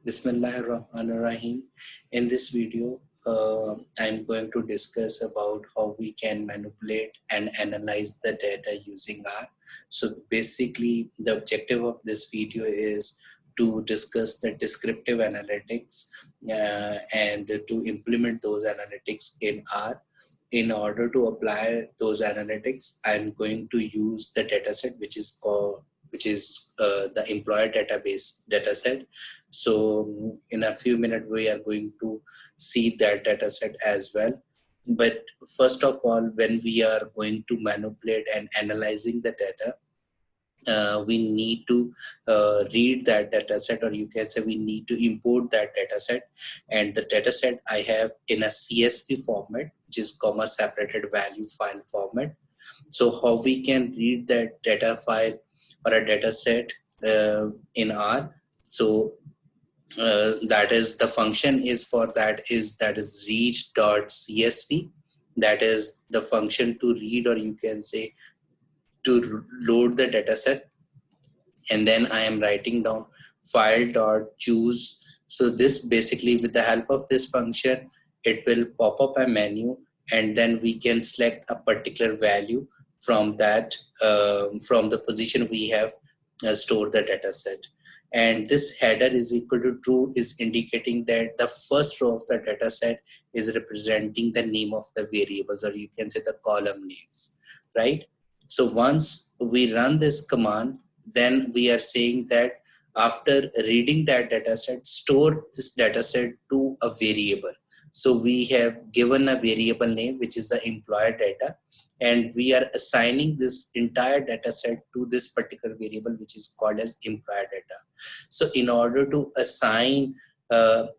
Bismillahirrahmanirrahim. In this video, I'm going to discuss about how we can manipulate and analyze the data using R. So basically, the objective of this video is to discuss the descriptive analytics and to implement those analytics in R. In order to apply those analytics, I'm going to use the dataset which is the employer database dataset. So in a few minutes, we are going to see that dataset as well. But first of all, when we are going to manipulate and analyzing the data, we need to read that dataset, or you can say we need to import that dataset. And the dataset I have in a CSV format, which is comma separated value file format. So how we can read that data file or a dataset in R? So that is the function is for that is read.csv. That is the function to read, or you can say to load the dataset. And then I am writing down file.choose. So this basically, with the help of this function, it will pop up a menu, and then we can select a particular value from that from the position we have stored the data set. And this header is equal to true is indicating that the first row of the data set is representing the name of the variables, or you can say the column names, right? So once we run this command, then we are saying that after reading that dataset, store this dataset to a variable. So we have given a variable name, which is the employer data, and we are assigning this entire dataset to this particular variable, which is called as employer data. So in order to assign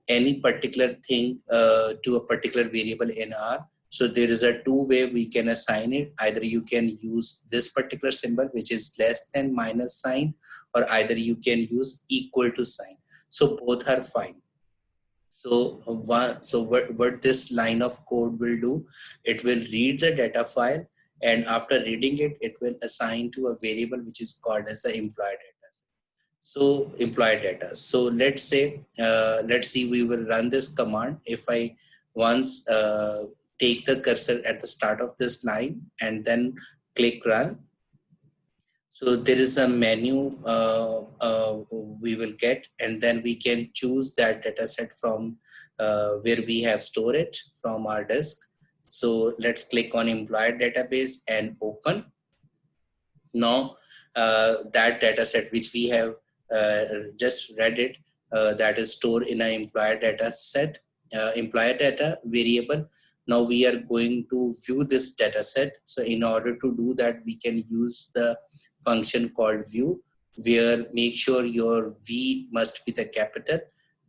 any particular thing to a particular variable in R, so there is a two-way we can assign it. Either you can use this particular symbol, which is less than minus sign, or either you can use equal to sign. So both are fine. So what this line of code will do, it will read the data file, and after reading it, it will assign to a variable which is called as the employee data. So employee data. So let's say, let's see, we will run this command. If I once take the cursor at the start of this line and then click run, so there is a menu we will get, and then we can choose that dataset from where we have stored it from our disk. So let's click on employer database and open. Now that dataset which we have just read it, that is stored in an employer data set, employer data variable. Now we are going to view this data set. So in order to do that, we can use the function called view, where make sure your V must be the capital,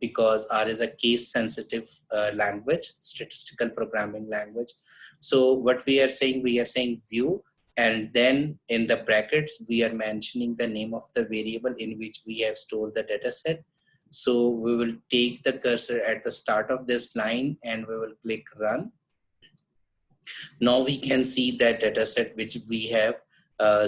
because R is a case sensitive language, statistical programming language. So what we are saying view, and then in the brackets we are mentioning the name of the variable in which we have stored the data set. So we will take the cursor at the start of this line and we will click run. Now we can see that data set which we have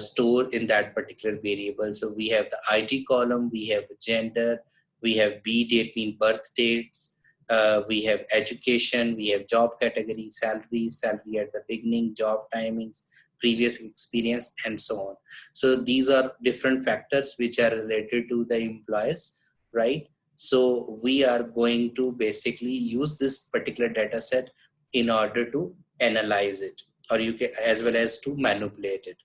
stored in that particular variable. So we have the ID column, we have gender, we have B date, mean birth dates, we have education, we have job category, salary at the beginning, job timings, previous experience, and so on. So these are different factors which are related to the employees, right? So we are going to basically use this particular data set in order to analyze it, or you can, as well as to manipulate it.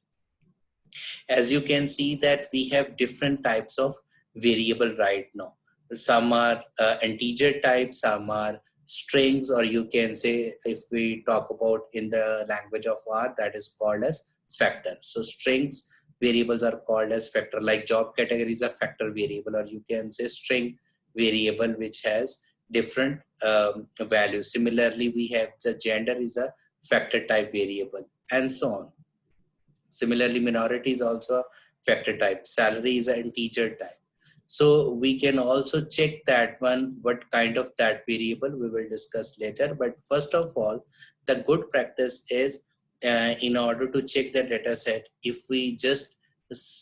As you can see that we have different types of variable right now. Some are integer type, some are strings, or you can say, if we talk about in the language of R, that is called as factor. So strings variables are called as factor, like job category is a factor variable, or you can say string variable which has different values. Similarly, we have the gender is a factor type variable, and so on. Similarly, minority is also a factor type. Salary is an integer type. So we can also check that one, what kind of that variable we will discuss later. But first of all, the good practice is in order to check the data set, if we just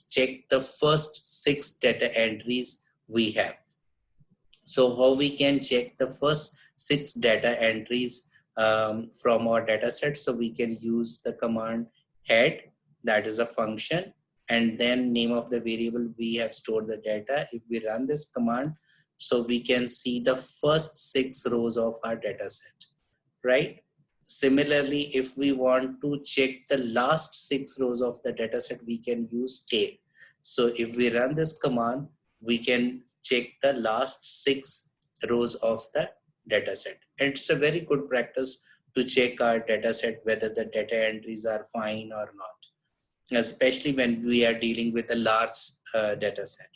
check the first 6 data entries we have. So how we can check the first 6 data entries from our data set? So we can use the command head, that is a function, and then name of the variable we have stored the data. If we run this command, so we can see the first 6 rows of our data set, right? Similarly, if we want to check the last 6 rows of the data set, we can use tail. So if we run this command, we can check the last 6 rows of the data set. And it's a very good practice to check our data set whether the data entries are fine or not, especially when we are dealing with a large data set.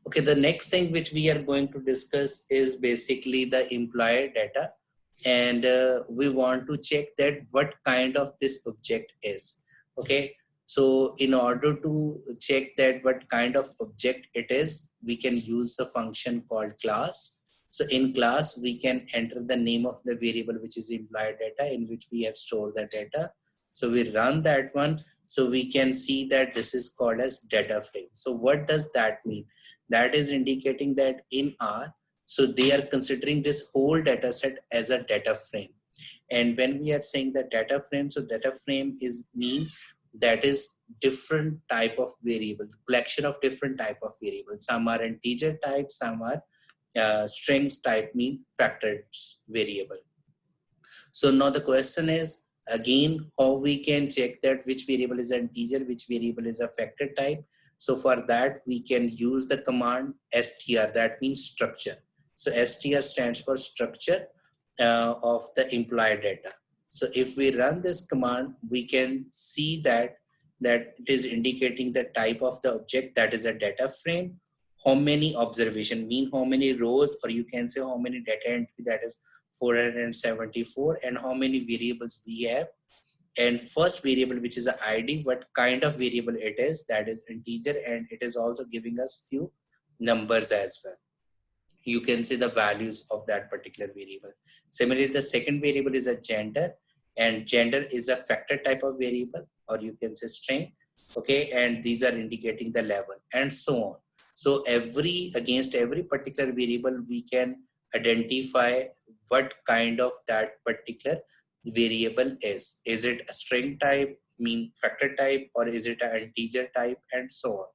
Okay, the next thing which we are going to discuss is basically the employer data, and we want to check that what kind of this object is. Okay, so in order to check that what kind of object it is, we can use the function called class. So in class, we can enter the name of the variable which is employer data, in which we have stored the data. So we run that one, so we can see that this is called as data frame. So what does that mean? That is indicating that in R, so they are considering this whole data set as a data frame. And when we are saying the data frame, so data frame is mean that is different type of variables, collection of different type of variables. Some are integer type, some are strings type, mean factors variable. So now the question is again how we can check that which variable is an integer, which variable is a factor type. So for that we can use the command str, that means structure. So str stands for structure of the implied data. So if we run this command, we can see that it is indicating the type of the object, that is a data frame. How many observation, mean how many rows, or you can say how many data entry, that is 474, and how many variables we have. And first variable, which is a id, what kind of variable it is, that is integer, and it is also giving us few numbers as well. You can see the values of that particular variable. Similarly, the second variable is a gender, and gender is a factor type of variable, or you can say string. Okay, and these are indicating the level and so on. So against every particular variable, we can identify what kind of that particular variable is. Is it a string type, mean factor type, or is it an integer type, and so on.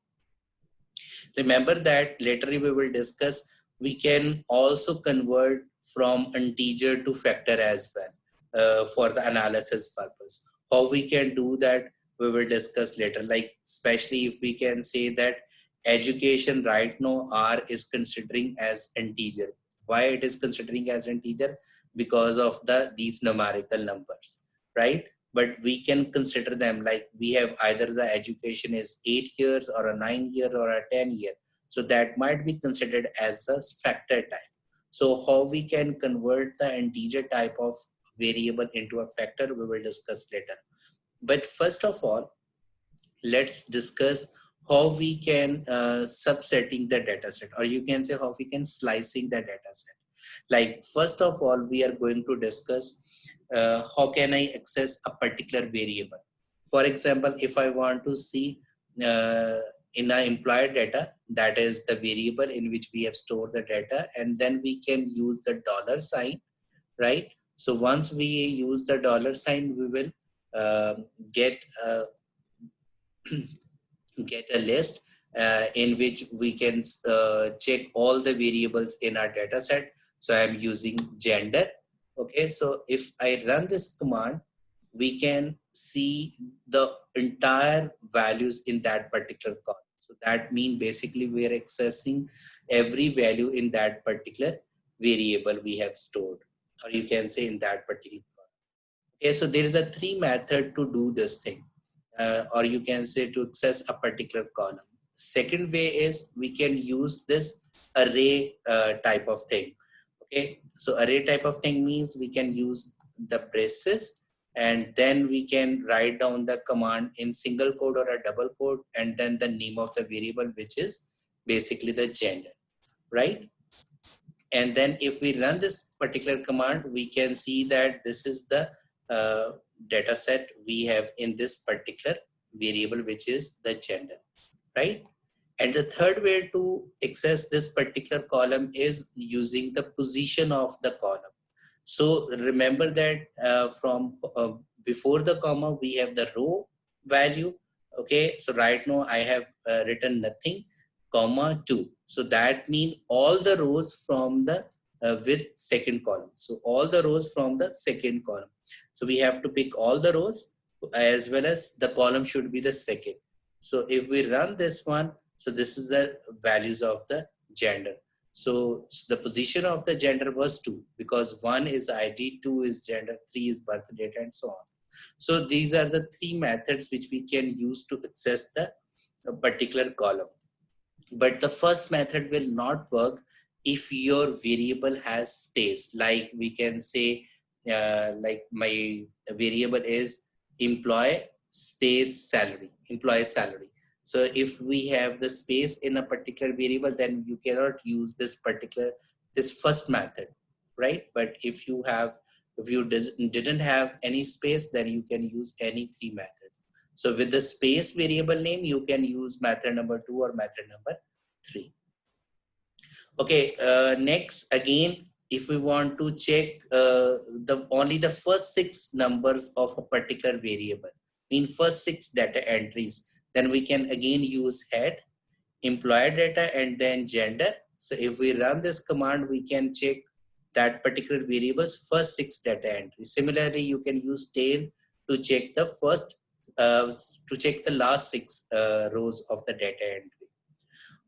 Remember that later we will discuss, we can also convert from integer to factor as well for the analysis purpose. How we can do that, we will discuss later. Like especially if we can say that education right now R is considering as integer. Why it is considering as integer? Because of these numerical numbers, right? But we can consider them like we have either the education is 8 years or a 9 year or a 10 year. So that might be considered as a factor type. So how we can convert the integer type of variable into a factor, we will discuss later. But first of all, let's discuss how we can subsetting the data set, or you can say how we can slicing the data set. Like first of all, we are going to discuss how can I access a particular variable. For example, if I want to see in our employer data, that is the variable in which we have stored the data, and then we can use the dollar sign, right? So once we use the dollar sign, we will uh, get get a list in which we can check all the variables in our data set. So I'm using gender. Okay, so if I run this command, we can see the entire values in that particular column. So that means basically we are accessing every value in that particular variable we have stored, or you can say in that particular column. Okay, so there is a 3 method to do this thing, or you can say to access a particular column. Second way is we can use this array type of thing. Okay, so array type of thing means we can use the braces, and then we can write down the command in single quote or a double quote, and then the name of the variable, which is basically the gender, right? And then if we run this particular command, we can see that this is the data set we have in this particular variable, which is the gender, right? And the third way to access this particular column is using the position of the column. So remember that from before the comma, we have the row value. Okay, so right now I have written nothing, comma 2. So that means all the rows from the with second column. So all the rows from the second column. So we have to pick all the rows as well as the column should be the second. So if we run this one, so this is the values of the gender. So the position of the gender was 2 because 1 is ID, 2 is gender, 3 is birth date, and so on. So these are the 3 methods which we can use to access the particular column. But the first method will not work if your variable has space. Like we can say, like my variable is employee space salary, employee salary. So if we have the space in a particular variable, then you cannot use this first method, right? But if you didn't have any space, then you can use any 3 methods. So with the space variable name, you can use method number 2 or method number 3. Okay, next again, if we want to check only the first 6 numbers of a particular variable, mean first 6 data entries, then we can again use head, employer data, and then gender. So if we run this command, we can check that particular variable's first 6 data entries. Similarly, you can use tail to check the last 6 rows of the data entry.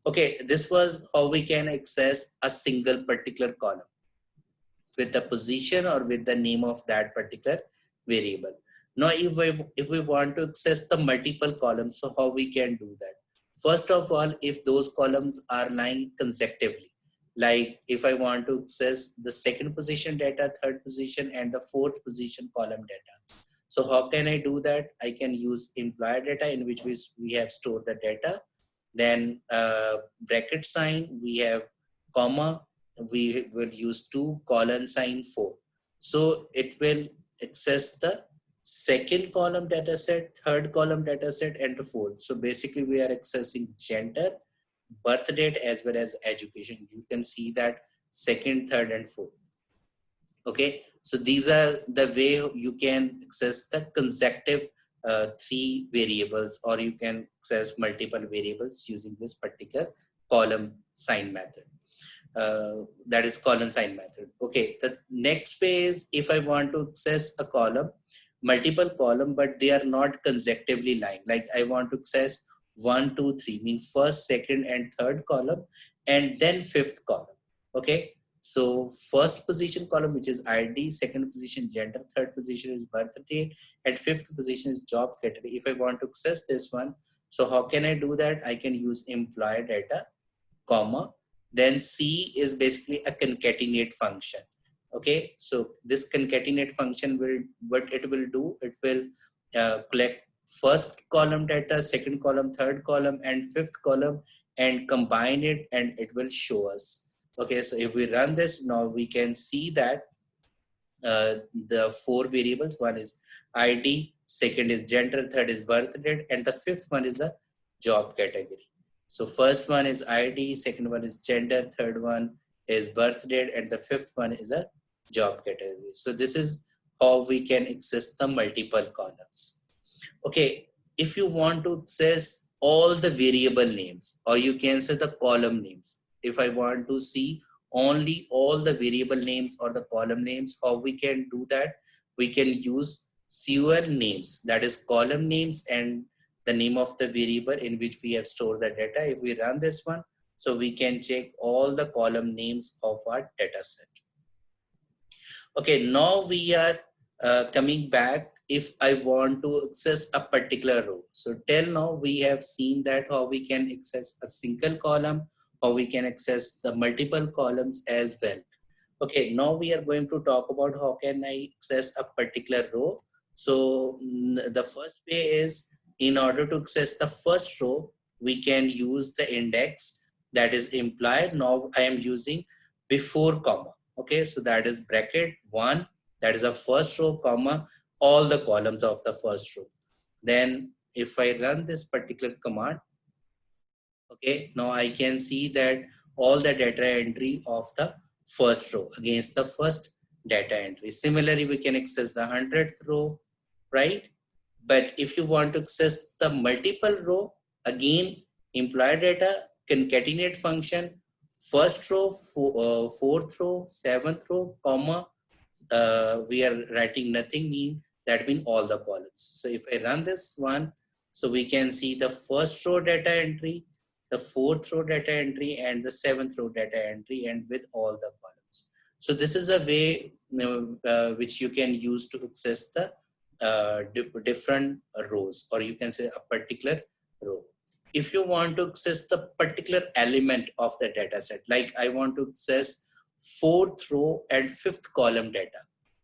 Okay, this was how we can access a single particular column with the position or with the name of that particular variable. Now, if we want to access the multiple columns, so how we can do that? First of all, if those columns are lying consecutively, like if I want to access the second position data, third position, and the fourth position column data. So how can I do that? I can use employer data in which we have stored the data. Then bracket sign, we have comma, we will use 2 colon sign 4. So it will access the second column data set, third column data set, and the fourth. So basically we are accessing gender, birth date, as well as education. You can see that second, third, and fourth. Okay, so these are the way you can access the consecutive 3 variables, or you can access multiple variables using this particular column sign method. That is column sign method. Okay, the next way is if I want to access a column, multiple column, but they are not consecutively lying. Like I want to access 1, 2, 3, mean first, second, and third column, and then fifth column. Okay, so first position column, which is ID, second position gender, third position is birth date, and fifth position is job category. If I want to access this one, so how can I do that? I can use employer data, comma, then C is basically a concatenate function. Okay, so this concatenate function will, what it will do, it will collect first column data, second column, third column, and fifth column, and combine it, and it will show us. Okay, so if we run this now, we can see that the 4 variables, one is ID, second is gender, third is birth date, and the fifth one is a job category. So first one is ID, second one is gender, third one is birth date, and the fifth one is a job category. So this is how we can access the multiple columns. Okay, if you want to access all the variable names, or you can say the column names, if I want to see only all the variable names or the column names, how we can do that? We can use COL names, that is column names and the name of the variable in which we have stored the data. If we run this one, so we can check all the column names of our data set. Okay, now we are coming back if I want to access a particular row. So till now we have seen that how we can access a single column, how we can access the multiple columns as well. Okay, now we are going to talk about how can I access a particular row. So the first way is, in order to access the first row, we can use the index that is implied. Now I am using before comma. Okay, so that is bracket 1, that is a first row, comma, all the columns of the first row. Then if I run this particular command, Okay, now I can see that all the data entry of the first row against the first data entry. Similarly, we can access the 100th row, right? But if you want to access the multiple row, again, employee data concatenate function, first row, fourth row, seventh row, comma, we are writing nothing mean, that mean all the columns. So if I run this one, so we can see the first row data entry, the fourth row data entry, and the seventh row data entry, and with all the columns. So this is a way which you can use to access the different rows, or you can say a particular row. If you want to access the particular element of the data set, like I want to access fourth row and fifth column data,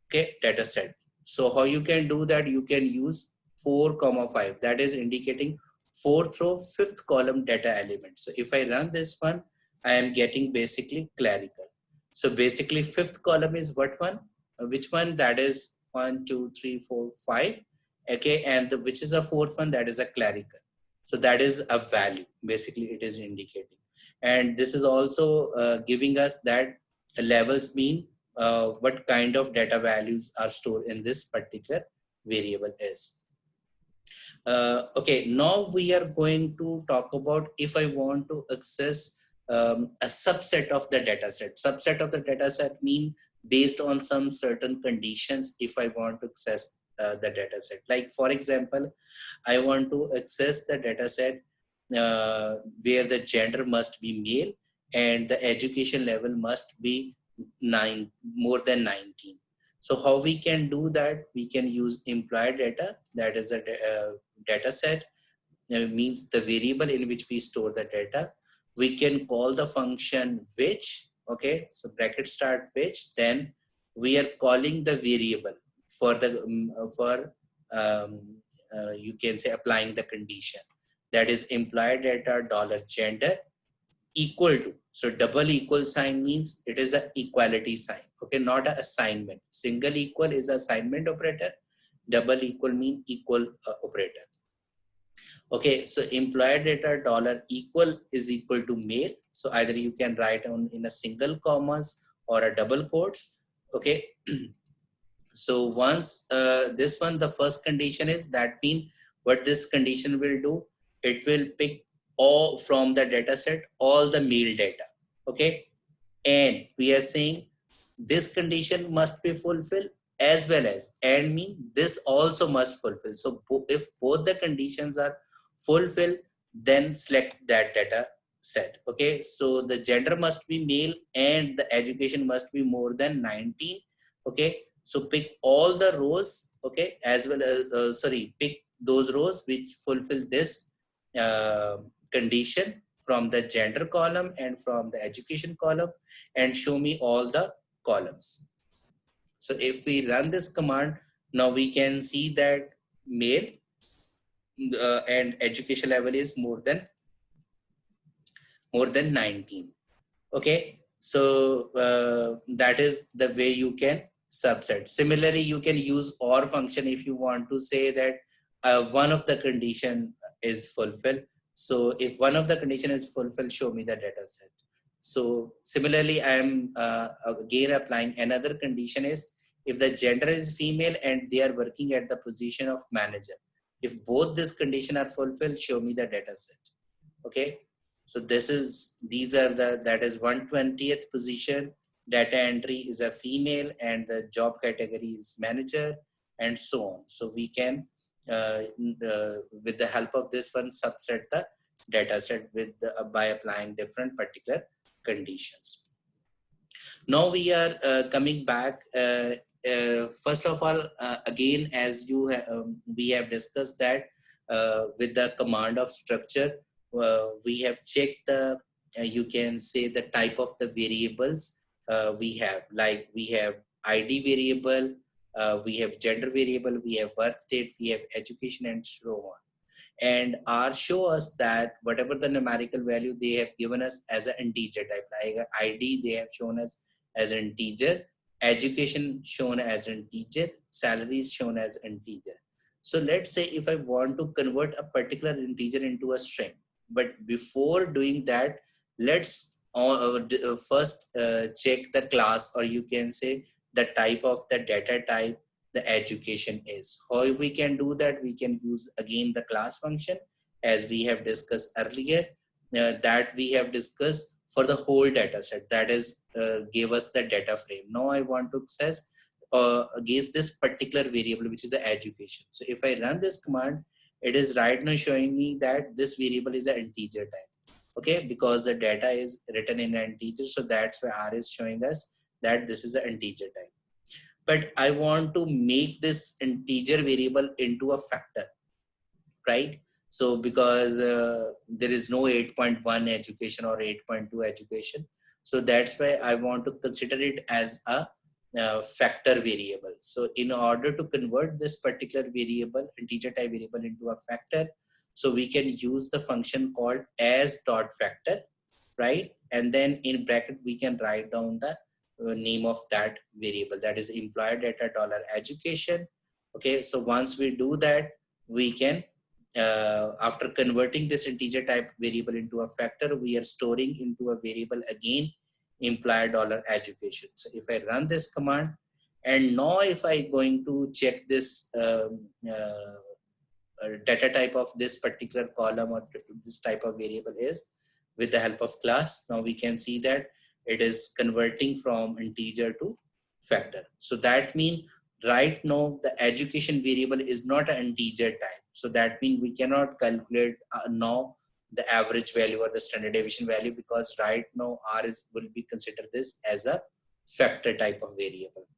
okay, data set. So how you can do that? You can use 4, 5, that is indicating fourth row, fifth column data element. So if I run this one, I am getting basically clerical. So basically fifth column is what one? Which one? That is 1, 2, 3, 4, 5. Okay, and which is the fourth one? That is a clerical. So that is a value. Basically, it is indicating, and this is also giving us that levels mean what kind of data values are stored in this particular variable is. Okay, now we are going to talk about if I want to access a subset of the data set. Subset of the data set mean based on some certain conditions if I want to access the data set. Like for example, I want to access the data set where the gender must be male and the education level must be more than 19. So how we can do that? We can use employee data, that is a data set, means the variable in which we store the data. We can call the function which, okay, so bracket start which, then we are calling the variable for the you can say applying the condition, that is employee data dollar gender equal to. So double equal sign means it is a equality sign, okay, not a assignment. Single equal is assignment operator, double equal mean equal operator. Okay, so employer data dollar equal is equal to male. So either you can write on in a single commas or a double quotes. Okay, so once this one, the first condition is that mean what this condition will do, it will pick all from the data set, all the male data. Okay, and we are saying this condition must be fulfilled as well as, and mean this also must fulfill. So if both the conditions are fulfilled, then select that data set. Okay, so the gender must be male and the education must be more than 19. Okay, so pick all the rows, okay, as well as pick those rows which fulfill this uh, condition from the gender column and from the education column, and show me all the columns. So if we run this command, now we can see that male and education level is more than 19. Okay, so that is the way you can subset. Similarly, you can use or function if you want to say that one of the condition is fulfilled. So if one of the condition is fulfilled, show me the data set. So similarly, I am again applying another condition is if the gender is female and they are working at the position of manager. If both this condition are fulfilled, show me the data set. Okay, so these are that is 120th position, data entry is a female, and the job category is manager, and so on. So we can with the help of this one subset the data set by applying different particular conditions. Now we are coming back. First of all, again, as we have discussed that with the command of structure, we have checked the, you can say the type of the variables we have. Like we have ID variable, we have gender variable, we have birth date, we have education, and so on. And R show us that whatever the numerical value they have given us as an integer type, like ID they have shown us as an integer, education shown as an integer, salary is shown as integer. So let's say if I want to convert a particular integer into a string, But before doing that, let's first check the class, or you can say the type of the data type the education is. How we can do that? We can use again the class function as we have discussed earlier, that we have discussed for the whole data set, that is gave us the data frame. Now I want to access against this particular variable, which is the education. So if I run this command, it is right now showing me that this variable is an integer type. Okay, because the data is written in an integer, so that's why R is showing us that this is an integer type. But I want to make this integer variable into a factor, right? So because there is no 8.1 education or 8.2 education, so that's why I want to consider it as a factor variable. So in order to convert this particular variable, integer type variable, into a factor, so we can use the function called as dot factor, right? And then in bracket we can write down the name of that variable, that is employee data dollar education. Okay, so once we do that, we can after converting this integer type variable into a factor, we are storing into a variable again employee dollar education. So if I run this command, and now if I going to check this data type of this particular column or this type of variable is with the help of class, now we can see that it is converting from integer to factor. So that means right now the education variable is not an integer type. So that means we cannot calculate now the average value or the standard deviation value, because right now R will be considered this as a factor type of variable.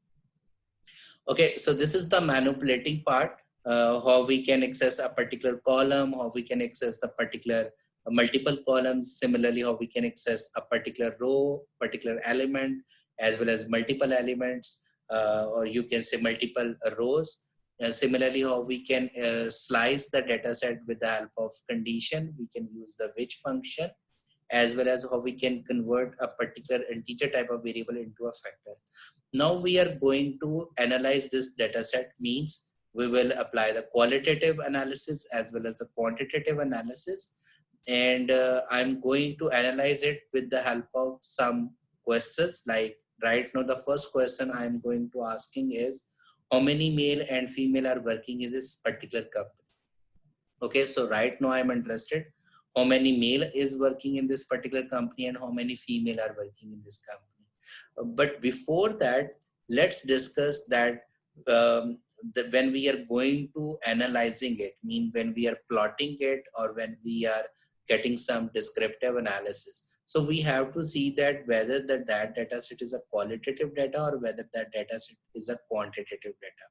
Okay, so this is the manipulating part, how we can access a particular column, how we can access the particular multiple columns, similarly how we can access a particular row, particular element, as well as multiple elements, or you can say multiple rows. Similarly, how we can slice the data set with the help of condition, we can use the which function, as well as how we can convert a particular integer type of variable into a factor. Now we are going to analyze this data set, means we will apply the qualitative analysis as well as the quantitative analysis. And I'm going to analyze it with the help of some questions. Like right now, the first question I'm going to asking is, how many male and female are working in this particular company? Okay, so right now I'm interested how many male is working in this particular company and how many female are working in this company. But before that, let's discuss that when we are going to analyzing it, mean when we are plotting it or when we are getting some descriptive analysis. So we have to see that whether that data set is a qualitative data or whether that data set is a quantitative data.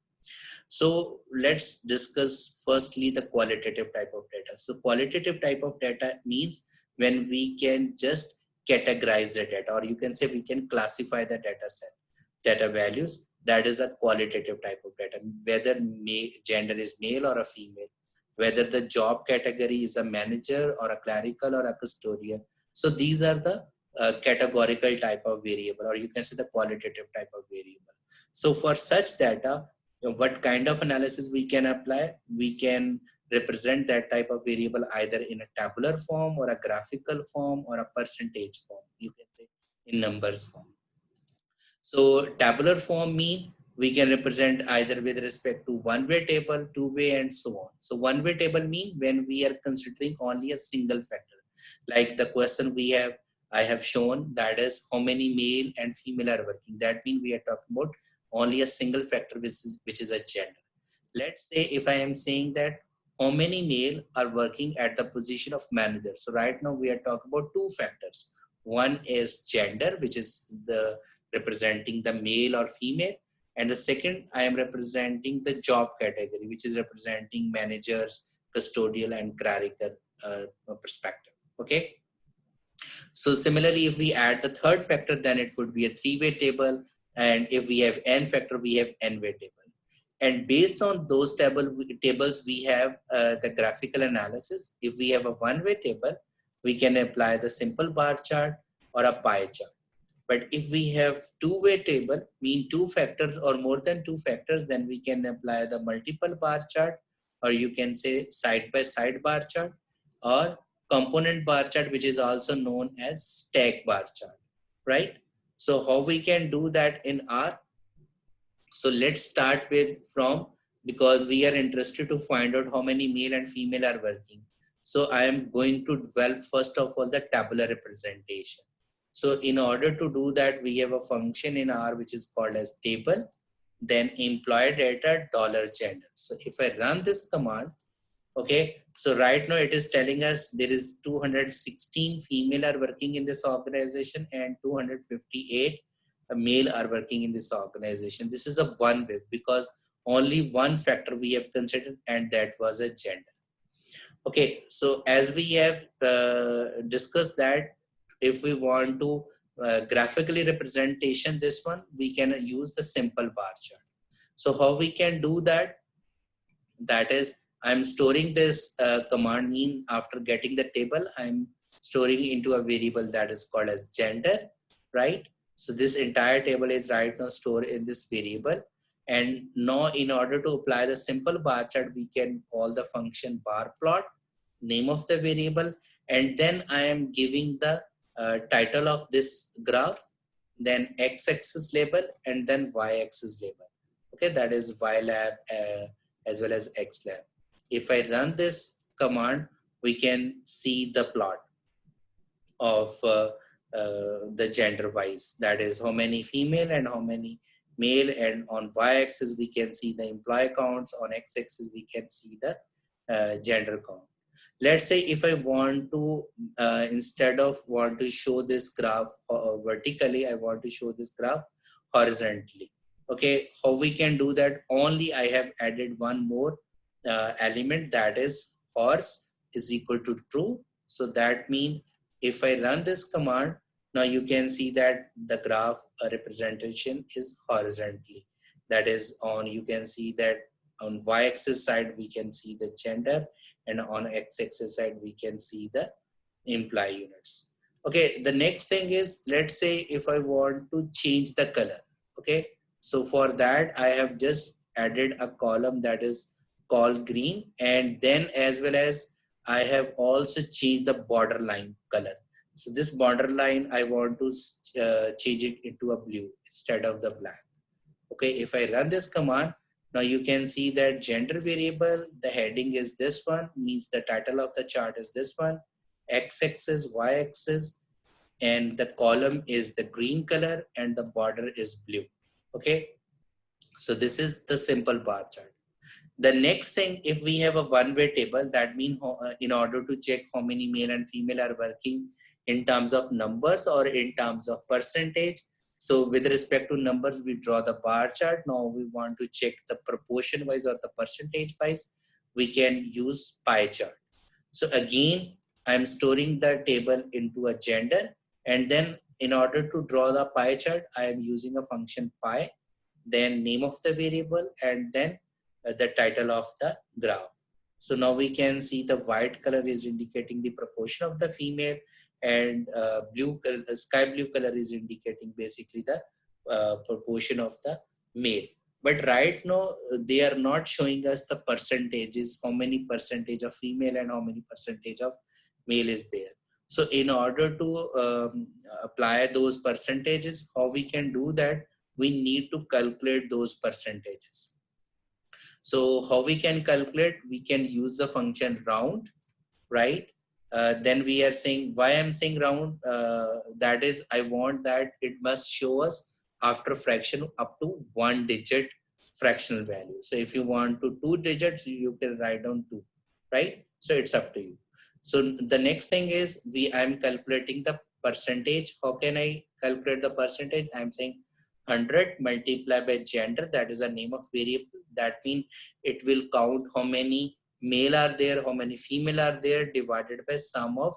So let's discuss firstly the qualitative type of data. So qualitative type of data means when we can just categorize the data, or you can say we can classify the data set, data values. That is a qualitative type of data, whether gender is male or a female, whether the job category is a manager or a clerical or a custodian. So these are the categorical type of variable, or you can say the qualitative type of variable. So for such data, what kind of analysis we can apply? We can represent that type of variable either in a tabular form or a graphical form or a percentage form, you can say in numbers form. So tabular form mean we can represent either with respect to one-way table, two-way, and so on. So one-way table mean when we are considering only a single factor, like the question I have shown, that is how many male and female are working. That means we are talking about only a single factor, which is a gender. Let's say if I am saying that how many male are working at the position of manager. So right now we are talking about two factors. One is gender, which is the representing the male or female, and the second I am representing the job category, which is representing managers, custodial, and clerical perspective. Okay. So similarly, if we add the third factor, then it would be a three-way table. And if we have n factor, we have n-way table. And based on those tables, we have the graphical analysis. If we have a one-way table, we can apply the simple bar chart or a pie chart. But if we have two-way table, mean two factors or more than two factors, then we can apply the multiple bar chart, or you can say side-by-side bar chart, or component bar chart, which is also known as stack bar chart, right? So how we can do that in R? So let's start with from, because we are interested to find out how many male and female are working. So I am going to develop first of all the tabular representation. So in order to do that, we have a function in R which is called as table, then employee data $gender. So if I run this command, okay, so right now it is telling us there is 216 female are working in this organization and 258 male are working in this organization. This is a one way because only one factor we have considered, and that was a gender. Okay, so as we have discussed that if we want to graphically representation this one, we can use the simple bar chart. So how we can do that? That is, I'm storing this command mean after getting the table, I'm storing into a variable that is called as gender, right? So this entire table is right now stored in this variable. And now in order to apply the simple bar chart, we can call the function bar plot, name of the variable, and then I am giving the title of this graph, then x-axis label, and then y-axis label. Okay, that is ylab as well as xlab. If I run this command, we can see the plot of the gender wise, that is how many female and how many male, and on y-axis we can see the employee counts, on x-axis we can see the gender count. Let's say if I want to instead of want to show this graph vertically, I want to show this graph horizontally. Okay, how we can do that? Only I have added one more element, that is horse is equal to true. So that means if I run this command, now you can see that the graph representation is horizontally. That is on, you can see that on y-axis side we can see the gender, and on x-axis side we can see the employee units. Okay, the next thing is, let's say if I want to change the color. Okay, so for that I have just added a column that is called green, and then as well as I have also changed the border line color. So this border line I want to change it into a blue instead of the black. Okay, if I run this command, now you can see that gender variable, the heading is this one, means the title of the chart is this one, x-axis, y-axis, and the column is the green color and the border is blue. Okay, so this is the simple bar chart. The next thing, if we have a one-way table, that means in order to check how many male and female are working in terms of numbers or in terms of percentage. So with respect to numbers, we draw the bar chart. Now we want to check the proportion wise or the percentage wise, we can use pie chart. So again, I'm storing the table into a gender, and then in order to draw the pie chart, I am using a function pie, then name of the variable, and then the title of the graph. So now we can see the white color is indicating the proportion of the female, and sky blue color is indicating basically the proportion of the male. But right now they are not showing us the percentages, how many percentage of female and how many percentage of male is there. So in order to apply those percentages, how we can do that? We need to calculate those percentages. So how we can calculate? We can use the function round, right? Then we are saying, why I'm saying round, that is I want that it must show us after fraction up to 1 digit fractional value. So if you want to 2 digits, you can write down 2, right? So it's up to you. So the next thing is I'm calculating the percentage. How can I calculate the percentage? I'm saying 100 multiplied by gender, that is a name of variable. That means it will count how many male are there, how many female are there, divided by sum of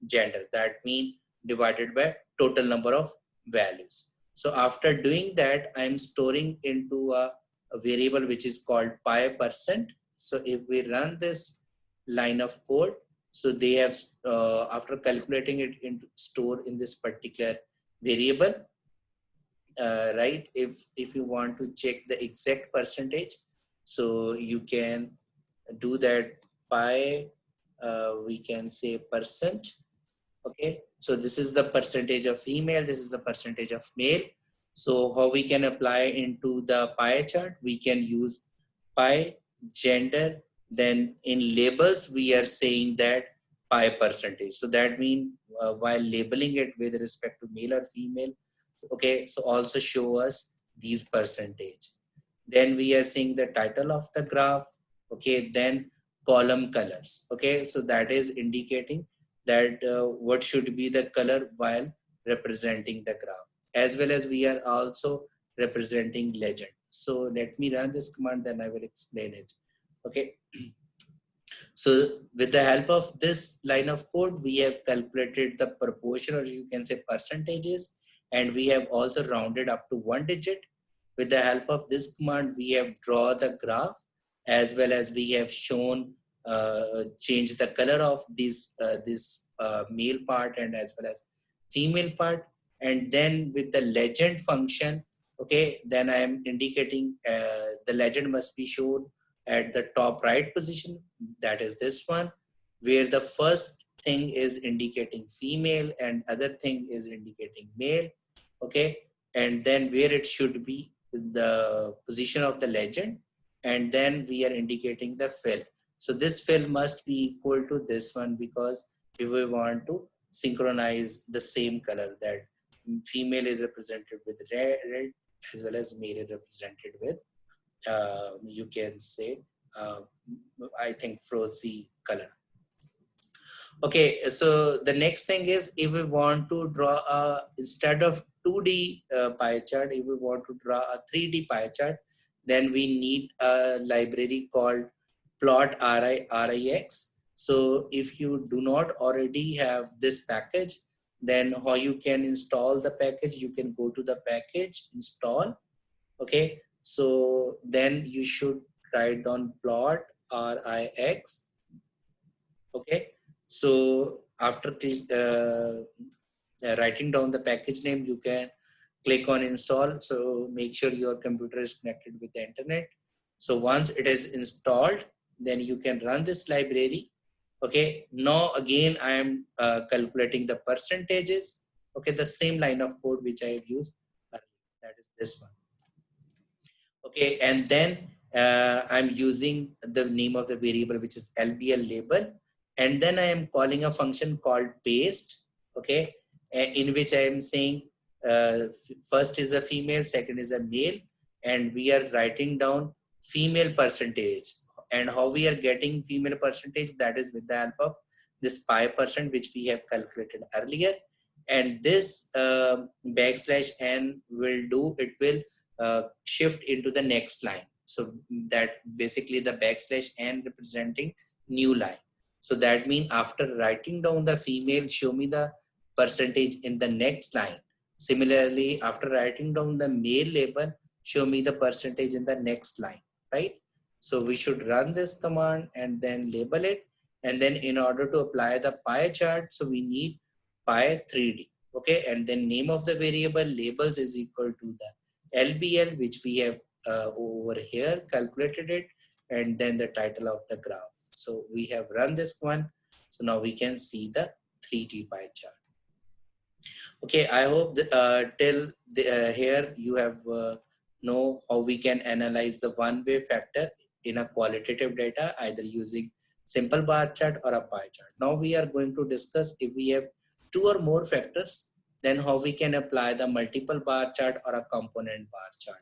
gender. That means divided by total number of values. So after doing that, I'm storing into a variable which is called pi percent. So if we run this line of code, so they have after calculating it into store in this particular variable, right? If you want to check the exact percentage, so you can do that pi we can say percent. Okay, so this is the percentage of female, this is the percentage of male. So how we can apply into the pie chart? We can use pie, gender, then in labels we are saying that pie percentage. So that means while labeling it with respect to male or female, okay, so also show us these percentage. Then we are seeing the title of the graph, okay, then column colors, okay, so that is indicating that what should be the color while representing the graph, as well as we are also representing legend. So let me run this command, then I will explain it. Okay, so with the help of this line of code, we have calculated the proportion, or you can say percentages, and we have also rounded up to 1 digit. With the help of this command, we have draw the graph, as well as we have shown change the color of this male part and as well as female part. And then with the legend function, okay, then I am indicating the legend must be shown at the top right position, that is this one, where the first thing is indicating female and other thing is indicating male. Okay, and then where it should be the position of the legend, and then we are indicating the fill. So this fill must be equal to this one, because if we want to synchronize the same color, that female is represented with red as well as male is represented with you can say uh, I think frosy color. Okay, so the next thing is, if we want to draw a, instead of 2D pie chart, if we want to draw a 3D pie chart, then we need a library called plot RIX. So if you do not already have this package, then how you can install the package, you can go to the package install. Okay, so then you should write down plot RIX. Okay, so after writing down the package name, you can click on install. So make sure your computer is connected with the internet. So once it is installed, then you can run this library. Okay, now again I am calculating the percentages. Okay, the same line of code which I have used earlier, that is this one. Okay, and then I'm using the name of the variable, which is LBL label, and then I am calling a function called paste. Okay, in which I am saying first is a female, second is a male, and we are writing down female percentage. And how we are getting female percentage, that is with the help of this pi percent which we have calculated earlier. And this backslash n will do, it will shift into the next line. So that basically the backslash n representing new line. So that means after writing down the female, show me the percentage in the next line. Similarly, after writing down the male label, show me the percentage in the next line, right? So we should run this command and then label it. And then in order to apply the pie chart, so we need pie 3D. Okay, and then name of the variable labels is equal to the LBL, which we have over here calculated it, and then the title of the graph. So we have run this one. So now we can see the 3D pie chart. Okay, I hope that, till here you have know how we can analyze the one-way factor in a qualitative data, either using simple bar chart or a pie chart. Now we are going to discuss, if we have two or more factors, then how we can apply the multiple bar chart or a component bar chart.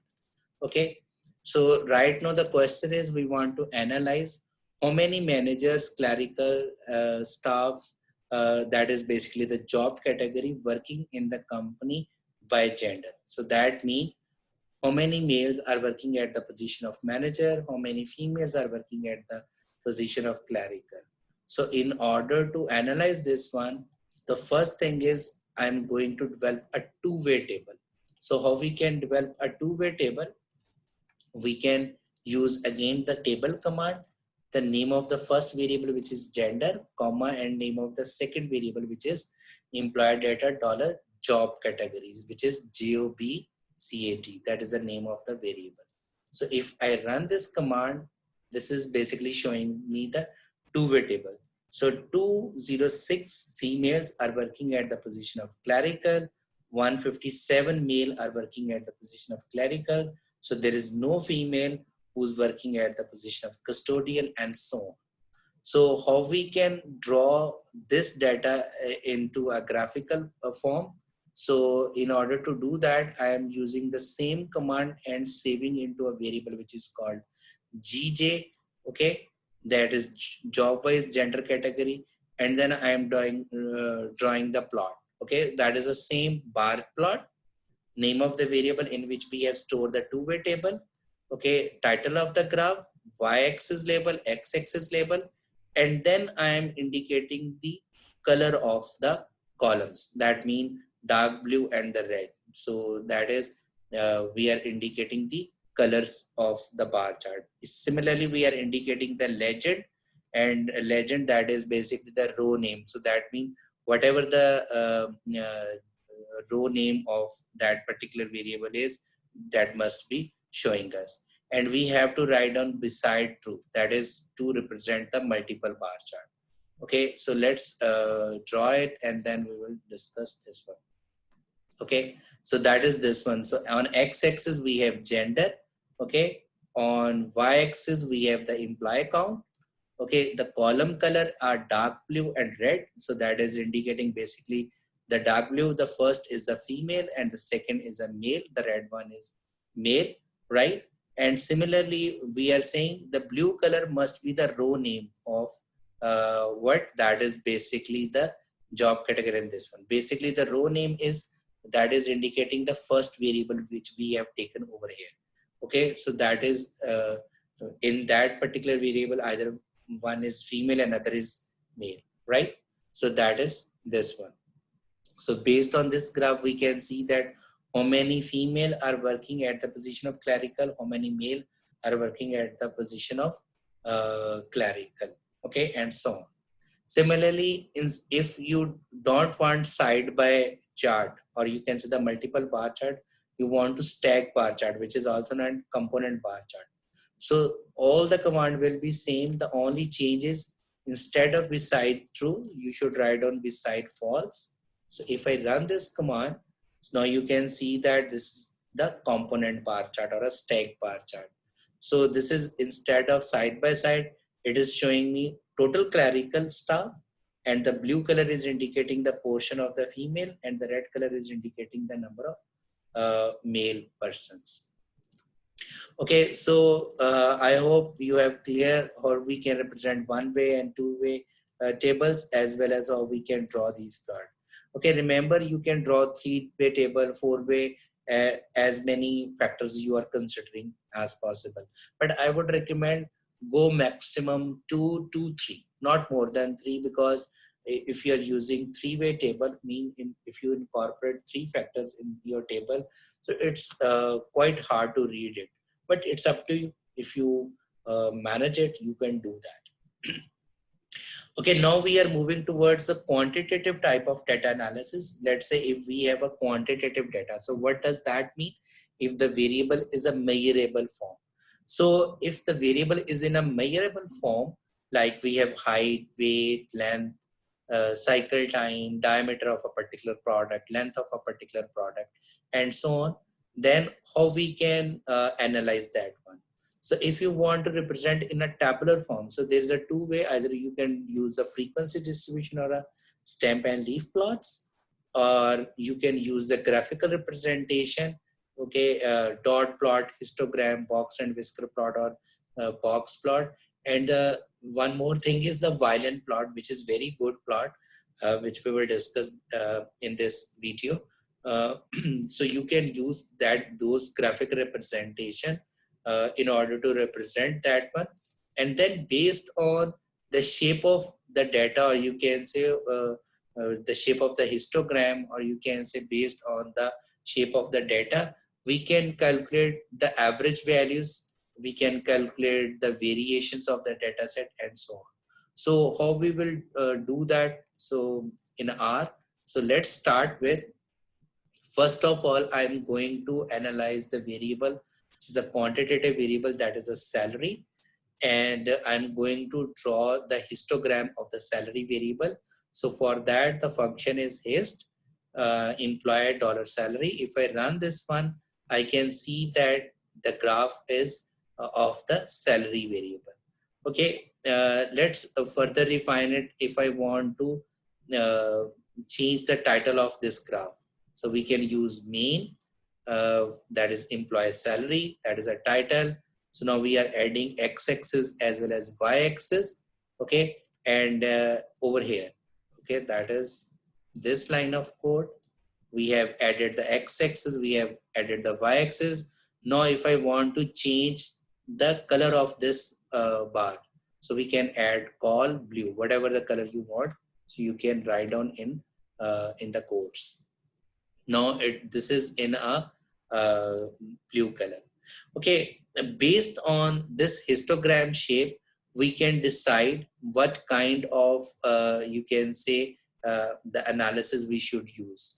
Okay, so right now the question is, we want to analyze how many managers, clerical staffs, that is basically the job category working in the company by gender. So that means how many males are working at the position of manager, how many females are working at the position of clerical. So in order to analyze this one, the first thing is I'm going to develop a two-way table. So how we can develop a two-way table? We can use again the table command, the name of the first variable, which is gender, comma, and name of the second variable, which is employer data dollar job categories, which is JOBCAT. That is the name of the variable. So if I run this command, this is basically showing me the two-way table. So 206 females are working at the position of clerical, 157 male are working at the position of clerical. So there is no female who's working at the position of custodial, and so on. So how we can draw this data into a graphical form? So in order to do that, I am using the same command and saving into a variable which is called GJ, okay? That is job-wise gender category. And then I am drawing the plot, okay? That is the same bar plot, name of the variable in which we have stored the two-way table, okay? Title of the graph, y-axis label, x-axis label, and then I am indicating the color of the columns. That means dark blue and the red. So that is, we are indicating the colors of the bar chart. Similarly, we are indicating the legend, and a legend, that is basically the row name. So that means whatever the row name of that particular variable is, that must be showing us. And we have to write down beside true, that is to represent the multiple bar chart. Okay, so let's draw it and then we will discuss this one. Okay, so that is this one. So on x-axis we have gender, okay, on y-axis we have the employee count. Okay, the column color are dark blue and red, so that is indicating basically the dark blue, the first is the female and the second is a male, the red one is male, right? And similarly we are saying the blue color must be the row name of what, that is basically the job category in this one. Basically the row name is, that is indicating the first variable which we have taken over here. Okay, so that is in that particular variable, either one is female and other is male, right? So that is this one. So based on this graph, we can see that how many female are working at the position of clerical, how many male are working at the position of clerical, okay, and so on. Similarly, if you don't want side by chart, or you can see the multiple bar chart, you want to stack bar chart, which is also known component bar chart. So all the command will be same. The only change is instead of beside true, you should write on beside false. So if I run this command, so now you can see that this is the component bar chart or a stack bar chart. So this is, instead of side by side, it is showing me total clerical staff, and the blue color is indicating the portion of the female, and the red color is indicating the number of male persons. Okay, so I hope you have clear how we can represent one-way and two-way tables, as well as how we can draw these plots. Okay, remember you can draw three-way table, four-way, as many factors you are considering as possible. But I would recommend go maximum 2 to 3, not more than 3, because if you are using three-way table, if you incorporate 3 factors in your table, so it's quite hard to read it. But it's up to you. If you manage it, you can do that. Okay, now we are moving towards the quantitative type of data analysis. Let's say if we have a quantitative data. So what does that mean? If the variable is a measurable form. So if the variable is in a measurable form, like we have height, weight, length, cycle time, diameter of a particular product, length of a particular product, and so on, then how we can analyze that one. So if you want to represent in a tabular form, so there's a two-way, either you can use a frequency distribution or a stamp and leaf plots, or you can use the graphical representation, okay, dot plot, histogram, box and whisker plot, or box plot. And one more thing is the violin plot, which is very good plot, which we will discuss in this video. So you can use those graphic representation in order to represent that one. And then based on the shape of the data, or you can say the shape of the histogram, or you can say based on the shape of the data, we can calculate the average values, we can calculate the variations of the data set, and so on. So how we will do that? So in R, so let's start with, first of all, I'm going to analyze the variable, which is a quantitative variable, that is a salary. and I'm going to draw the histogram of the salary variable. So for that, the function is hist employee dollar salary. If I run this one, I can see that the graph is of the salary variable. Okay, let's further refine it. If I want to change the title of this graph, so we can use main, that is employee salary, that is a title. So now we are adding x-axis as well as y-axis. Okay, and over here, okay, that is this line of code. We have added the x-axis, we have added the y-axis. Now if I want to change the color of this bar, so we can add call blue, whatever the color you want. So you can write down in the codes. Now this is in a blue color. Okay, based on this histogram shape, we can decide what kind of you can say the analysis we should use.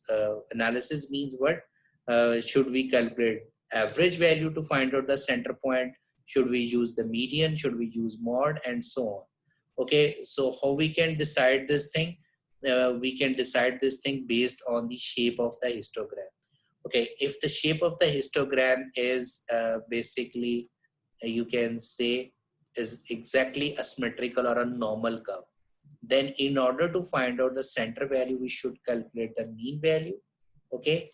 Analysis means what? Should we calculate average value to find out the center point? Should we use the median? Should we use mod, and so on? Okay, so how we can decide this thing? We can decide this thing based on the shape of the histogram. Okay, if the shape of the histogram is basically, you can say, is exactly a symmetrical or a normal curve, then in order to find out the center value, we should calculate the mean value. Okay,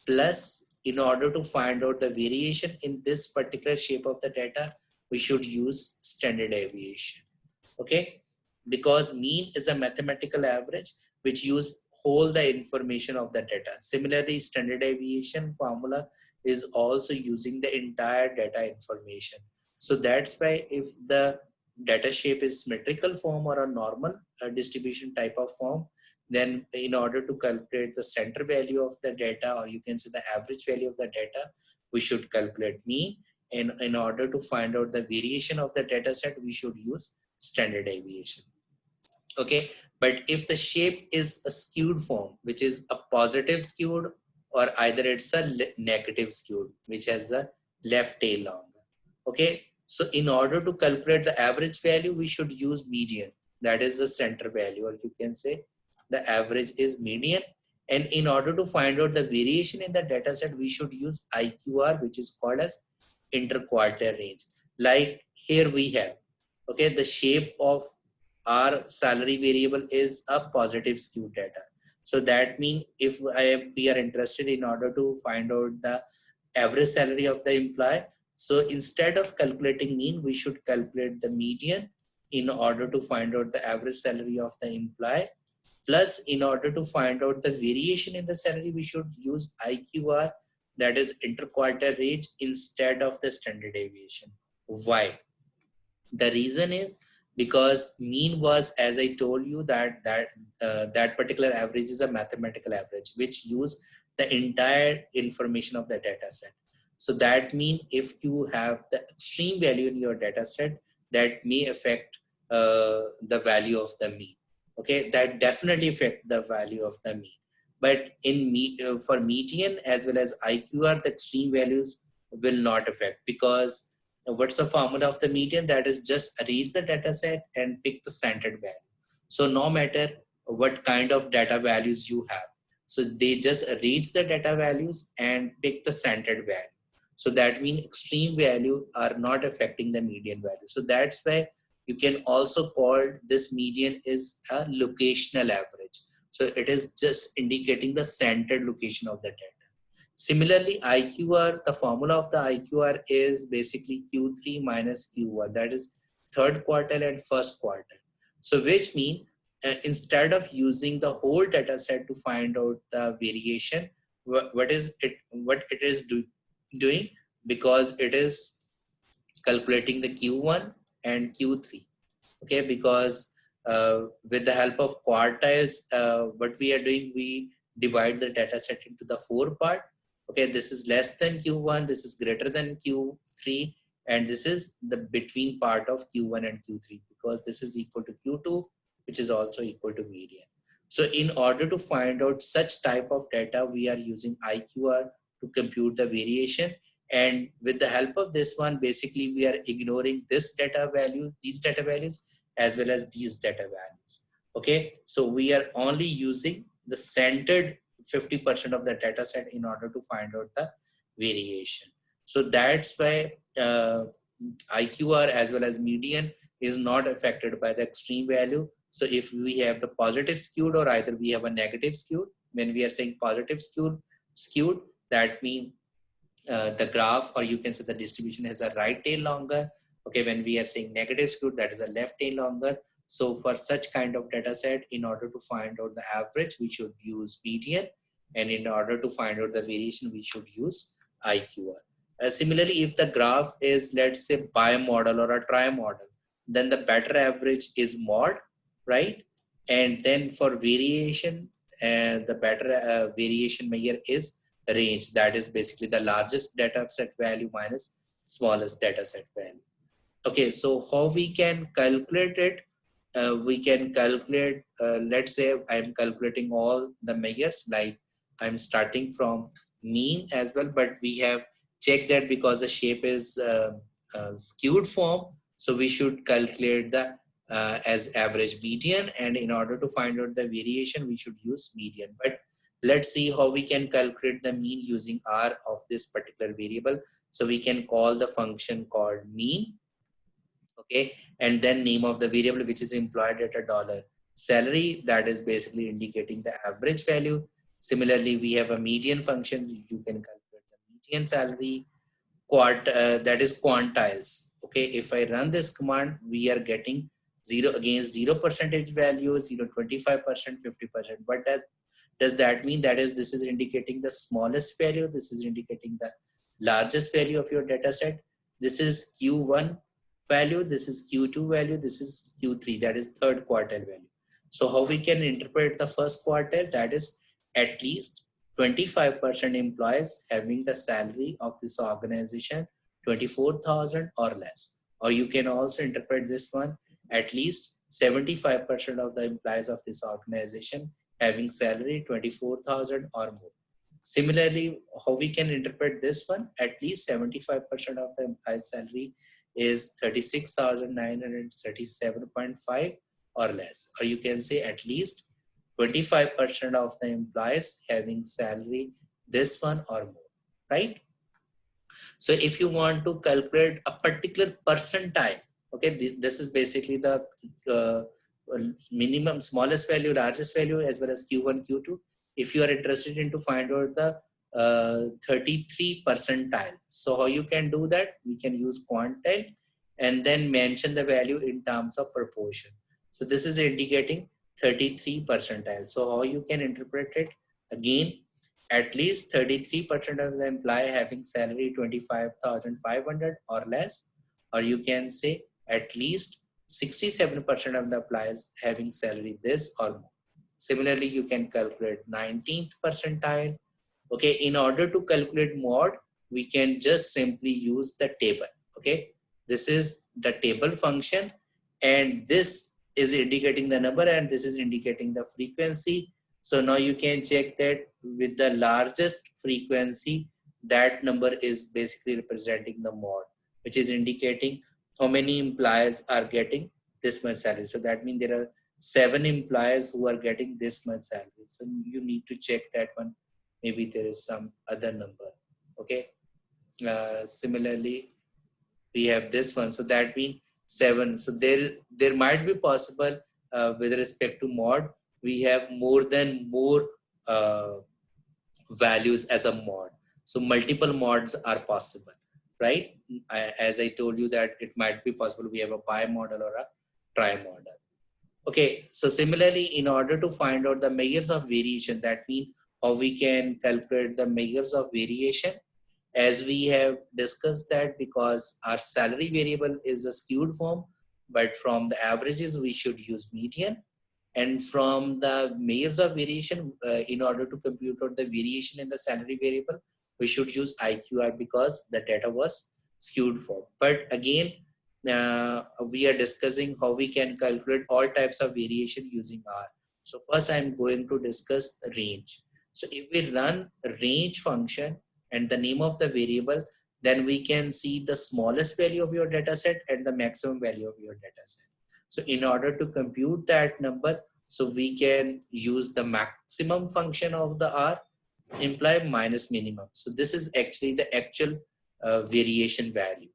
plus in order to find out the variation in this particular shape of the data, we should use standard deviation. Okay, because mean is a mathematical average which use whole the information of the data. Similarly, standard deviation formula is also using the entire data information. So that's why if the data shape is symmetrical form or a normal distribution type of form, then in order to calculate the center value of the data, or you can say the average value of the data, we should calculate mean. And in order to find out the variation of the data set, we should use standard deviation. Okay, but if the shape is a skewed form, which is a positive skewed, or either it's a negative skewed, which has the left tail longer. Okay, so in order to calculate the average value, we should use median, that is the center value, or you can say the average is median. And in order to find out the variation in the data set, we should use IQR, which is called as interquartile range. Like here we have, okay, the shape of our salary variable is a positive skewed data. So that means if we are interested in order to find out the average salary of the employee, so instead of calculating mean, we should calculate the median in order to find out the average salary of the employee. Plus, in order to find out the variation in the salary, we should use IQR, that is interquartile range, instead of the standard deviation. Why? The reason is because mean was, as I told you, that particular average is a mathematical average which use the entire information of the data set. So that means if you have the extreme value in your data set, that may affect the value of the mean. Okay, that definitely affect the value of the mean. But for median as well as IQR, the extreme values will not affect, because what's the formula of the median? That is just arrange the data set and pick the centered value. So no matter what kind of data values you have, so they just arrange the data values and pick the centered value. So that means extreme value are not affecting the median value. So that's why you can also call this median is a locational average. So it is just indicating the centered location of the data. Similarly, IQR, the formula of the IQR is basically Q3 minus Q1, that is third quartile and first quartile. So which means instead of using the whole data set to find out the variation, what it is doing, because it is calculating the Q1 and Q3. Okay, because with the help of quartiles, what we are doing, we divide the data set into the 4 part. Okay, this is less than Q1, this is greater than Q3, and this is the between part of Q1 and Q3, because this is equal to Q2, which is also equal to median. So in order to find out such type of data, we are using IQR to compute the variation. And with the help of this one, basically we are ignoring this data value, these data values, as well as these data values. Okay, so we are only using the centered 50% of the data set in order to find out the variation. So that's why IQR as well as median is not affected by the extreme value. So if we have the positive skewed or either we have a negative skewed, when we are saying positive skewed, that means the graph, or you can say the distribution, has a right tail longer. Okay, when we are saying negative skewed, that is a left tail longer. So for such kind of data set, in order to find out the average, we should use median, and in order to find out the variation, we should use IQR. Similarly, if the graph is, let's say, bimodal or a trimodal, then the better average is mod, right? And then for variation, the better variation measure is range. That is basically the largest data set value minus smallest data set value. Okay, so how we can calculate it? We can calculate, let's say I'm calculating all the measures, like I'm starting from mean as well, but we have checked that because the shape is skewed form, so we should calculate the as average median, and in order to find out the variation, we should use median. But let's see how we can calculate the mean using R of this particular variable. So we can call the function called mean. Okay, and then name of the variable, which is employed at $1 salary, that is basically indicating the average value. Similarly, we have a median function. You can calculate the median salary. That is quantiles. Okay, if I run this command, we are getting 0 percentage value, 0, 25%, 50%. But does that mean that is this is indicating the smallest value? This is indicating the largest value of your data set. This is Q1 value, this is Q2 value, this is Q3, that is third quartile value. So how we can interpret the first quartile? That is at least 25% employees having the salary of this organization 24,000 or less. Or you can also interpret this one, at least 75% of the employees of this organization having salary 24,000 or more. Similarly, how we can interpret this one, at least 75% of the employee's salary is 36,937.5 or less. Or you can say at least 25% of the employees having salary this one or more, right? So if you want to calculate a particular percentile, okay, this is basically the minimum, smallest value, largest value, as well as Q1, Q2. If you are interested in to find out the 33 percentile, so how you can do that? We can use quantile and then mention the value in terms of proportion. So this is indicating 33 percentile. So how you can interpret it? Again, at least 33% of the employee having salary 25,500 or less, or you can say at least 67% of the employees having salary this or more. Similarly, you can calculate 19th percentile. Okay, in order to calculate mod, we can just simply use the table. Okay, this is the table function, and this is indicating the number, and this is indicating the frequency. So now you can check that with the largest frequency, that number is basically representing the mod, which is indicating how many employees are getting this much salary. So that means there are 7 employees who are getting this much salary. So you need to check that one. Maybe there is some other number. Okay. Similarly, we have this one. So that means 7. So there might be possible with respect to mod, we have more values as a mod. So multiple mods are possible, right? As I told you that it might be possible we have a bimodal or a trimodal. Okay, so similarly, in order to find out the measures of variation, that means how we can calculate the measures of variation, as we have discussed that because our salary variable is a skewed form, but from the averages, we should use median. And from the measures of variation, in order to compute out the variation in the salary variable, we should use IQR because the data was skewed form. But again, we are discussing how we can calculate all types of variation using R. So first I'm going to discuss range. So if we run range function and the name of the variable, then we can see the smallest value of your data set and the maximum value of your data set. So in order to compute that number, so we can use the maximum function of the R imply minus minimum. So this is actually the actual variation value.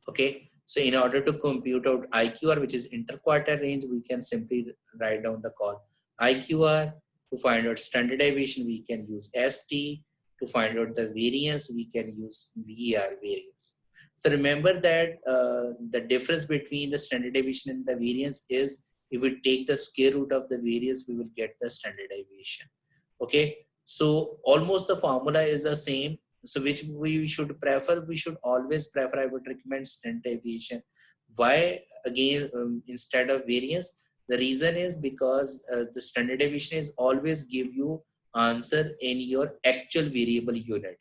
Okay, so in order to compute out IQR, which is interquartile range, we can simply write down the call IQR. To find out standard deviation, we can use ST. To find out the variance, we can use VAR, variance. So remember that the difference between the standard deviation and the variance is, if we take the square root of the variance, we will get the standard deviation. Okay, so almost the formula is the same. So which we should prefer? We should always prefer, I would recommend, standard deviation. Why again instead of variance? The reason is because the standard deviation is always give you answer in your actual variable unit,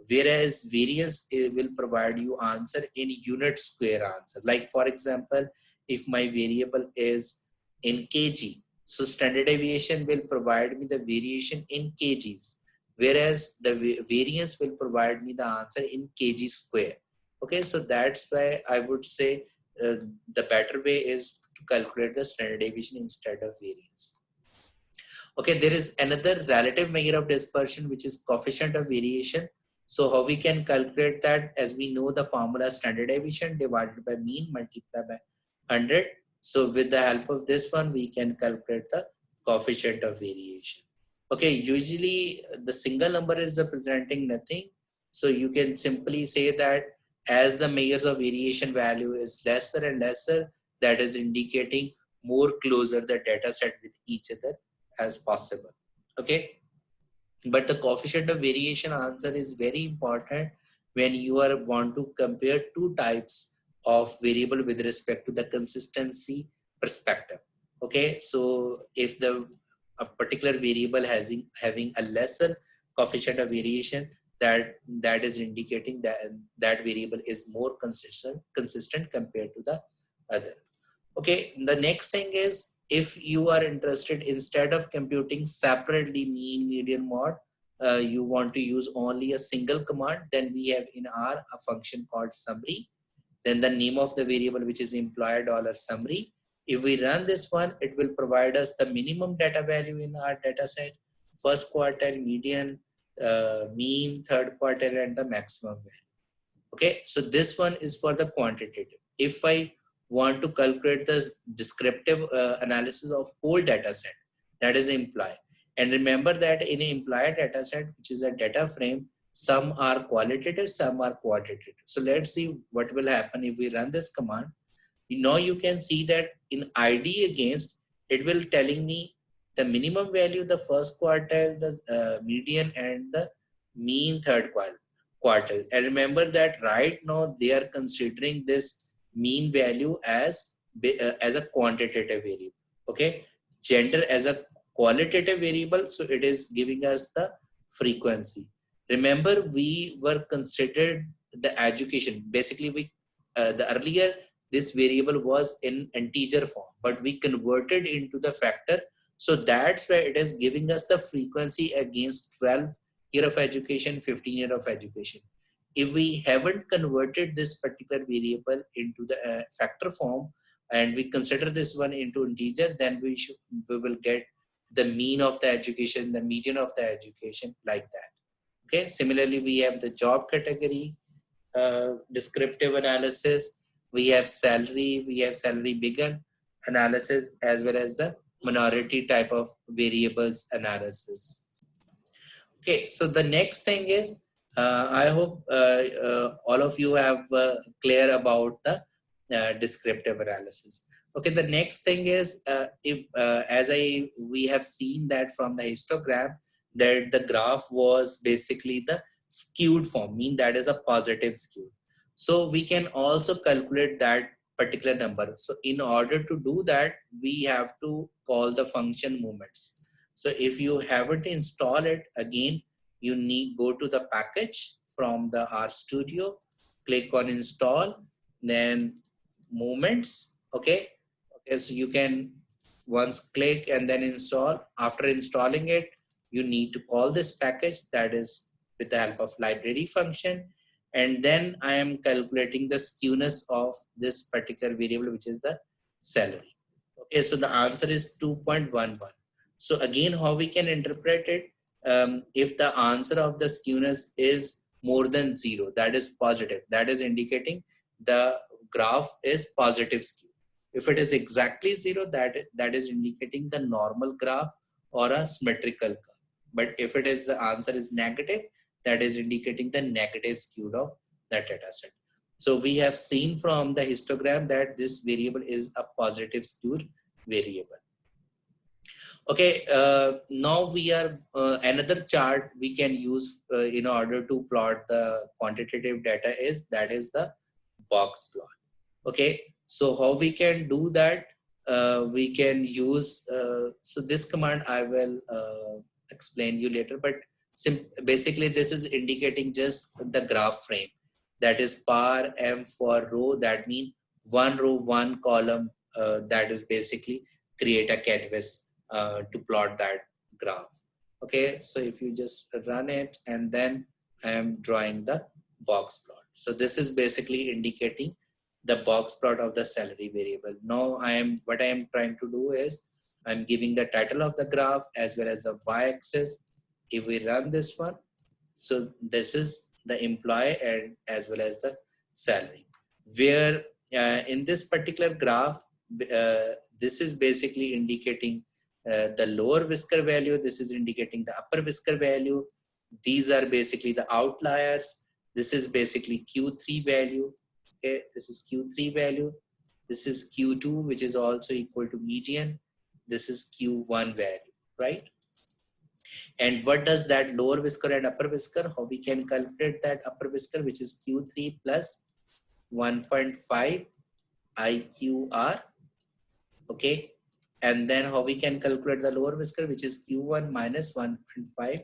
whereas variance will provide you answer in unit square answer. Like for example, if my variable is in kg, so standard deviation will provide me the variation in kgs, whereas the variance will provide me the answer in kg square. Okay, so that's why I would say the better way is to calculate the standard deviation instead of variance. Okay, there is another relative measure of dispersion, which is coefficient of variation. So how we can calculate that? As we know the formula, standard deviation divided by mean multiplied by 100. So with the help of this one, we can calculate the coefficient of variation. Okay, usually the single number is representing nothing. So you can simply say that as the measures of variation value is lesser and lesser, that is indicating more closer the data set with each other as possible. Okay, but the coefficient of variation answer is very important when you are want to compare two types of variable with respect to the consistency perspective. Okay, so if the a particular variable having a lesser coefficient of variation, that is indicating that that variable is more consistent compared to the other. Okay, the next thing is, if you are interested, instead of computing separately mean, median, mode, you want to use only a single command, then we have in R a function called summary, then the name of the variable, which is employee $summary. If we run this one, it will provide us the minimum data value in our data set, first quartile, median, mean, third quartile, and the maximum value. Okay, so this one is for the quantitative. If I want to calculate the descriptive analysis of whole data set, that is imply. And remember that in an implied data set, which is a data frame, some are qualitative, some are quantitative. So let's see what will happen if we run this command. Now you can see that in ID against, it will telling me the minimum value, the first quartile, the median, and the mean third quartile. And remember that right now they are considering this mean value as a quantitative variable. Okay, gender as a qualitative variable, so it is giving us the frequency. Remember, we were considered the education. Basically, we the earlier this variable was in integer form, but we converted into the factor. So that's why it is giving us the frequency against 12 year of education, 15 year of education. If we haven't converted this particular variable into the factor form, and we consider this one into integer, then we will get the mean of the education, the median of the education, like that. Okay, similarly, we have the job category, descriptive analysis, we have salary begun analysis, as well as the minority type of variables analysis. Okay, so the next thing is, I hope all of you have clear about the descriptive analysis. Okay, the next thing is, if as we have seen that from the histogram, that the graph was basically the skewed form, mean that is a positive skew. So we can also calculate that particular number. So in order to do that, we have to call the function moments. So if you haven't installed it, again, you need go to the package from the RStudio, click on install, then moments. Okay, so you can once click and then install. After installing it, you need to call this package, that is with the help of library function, and then I am calculating the skewness of this particular variable, which is the salary. Okay, so the answer is 2.11. So again, how we can interpret it? If the answer of the skewness is more than 0, that is positive, that is indicating the graph is positive skew. If it is exactly 0, that is indicating the normal graph or a symmetrical curve. But if it is, the answer is negative, that is indicating the negative skew of that data set. So we have seen from the histogram that this variable is a positive skewed variable. Okay, now we are another chart we can use in order to plot the quantitative data is the box plot. Okay, so how we can do that? We can use so this command I will explain you later, but basically this is indicating just the graph frame, that is par m for row, that means one row one column, that is basically create a canvas to plot that graph. Okay, so if you just run it, and then I am drawing the box plot. So this is basically indicating the box plot of the salary variable. Now what I am trying to do is I'm giving the title of the graph as well as the y-axis. If we run this one, so this is the employee and as well as the salary, where in this particular graph, this is basically indicating the lower whisker value, this is indicating the upper whisker value. These are basically the outliers. This is basically Q3 value. Okay, this is Q3 value. This is Q2, which is also equal to median. This is Q1 value, right? And what does that lower whisker and upper whisker? How we can calculate that upper whisker, which is Q3 plus 1.5 IQR. Okay, and then how we can calculate the lower whisker, which is Q1 minus 1.5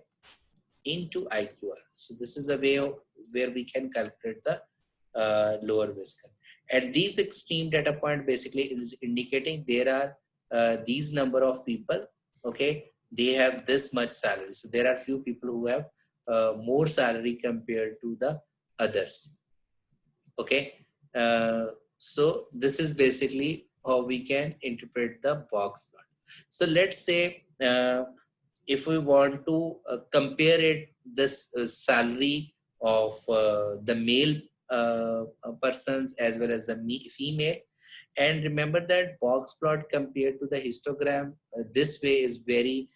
into IQR. So this is a way of where we can calculate the lower whisker. At these extreme data point, basically it is indicating there are these number of people. Okay, they have this much salary. So there are few people who have more salary compared to the others. Okay, so this is basically how we can interpret the box plot. So let's say if we want to compare it, this salary of the male persons as well as the female, and remember that box plot compared to the histogram, this way is very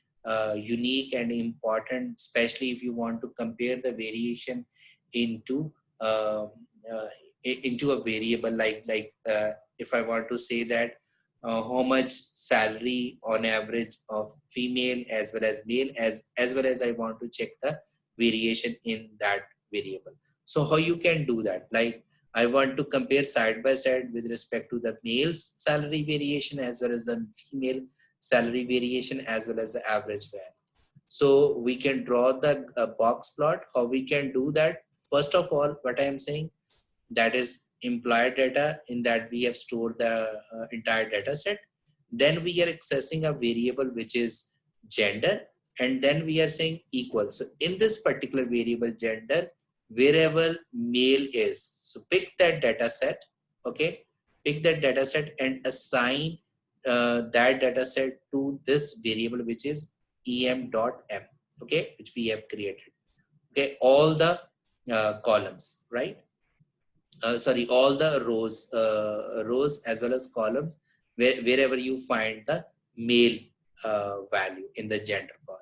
unique and important, especially if you want to compare the variation into into a variable like if I want to say that how much salary on average of female as well as male, as well as I want to check the variation in that variable. So how you can do that? Like I want to compare side by side with respect to the male's salary variation as well as the female salary variation as well as the average value. So we can draw the box plot. How we can do that? First of all, what I am saying, that is implied data, in that we have stored the entire data set. Then we are accessing a variable which is gender, and then we are saying equal. So in this particular variable gender, wherever male is, so pick that data set. Okay, pick that data set and assign that data set to this variable which is em.m. Okay, which we have created. Okay, all the columns, right? Sorry, all the rows as well as columns, wherever you find the male value in the gender column.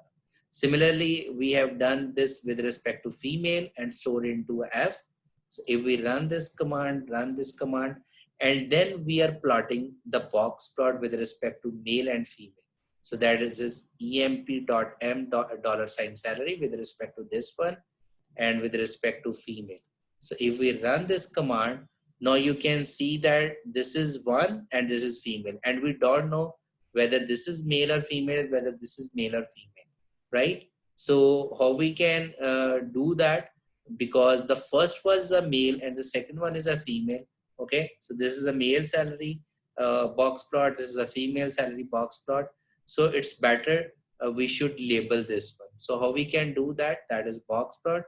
Similarly, we have done this with respect to female and stored into F. So if we run this command, and then we are plotting the box plot with respect to male and female. So that is this emp.m $ salary with respect to this one and with respect to female. So if we run this command, now you can see that this is one and this is female, and we don't know whether this is male or female, whether this is male or female, right? So how we can do that? Because the first was a male and the second one is a female. Okay, so this is a male salary box plot, this is a female salary box plot. So it's better we should label this one. So how we can do that? That is box plot.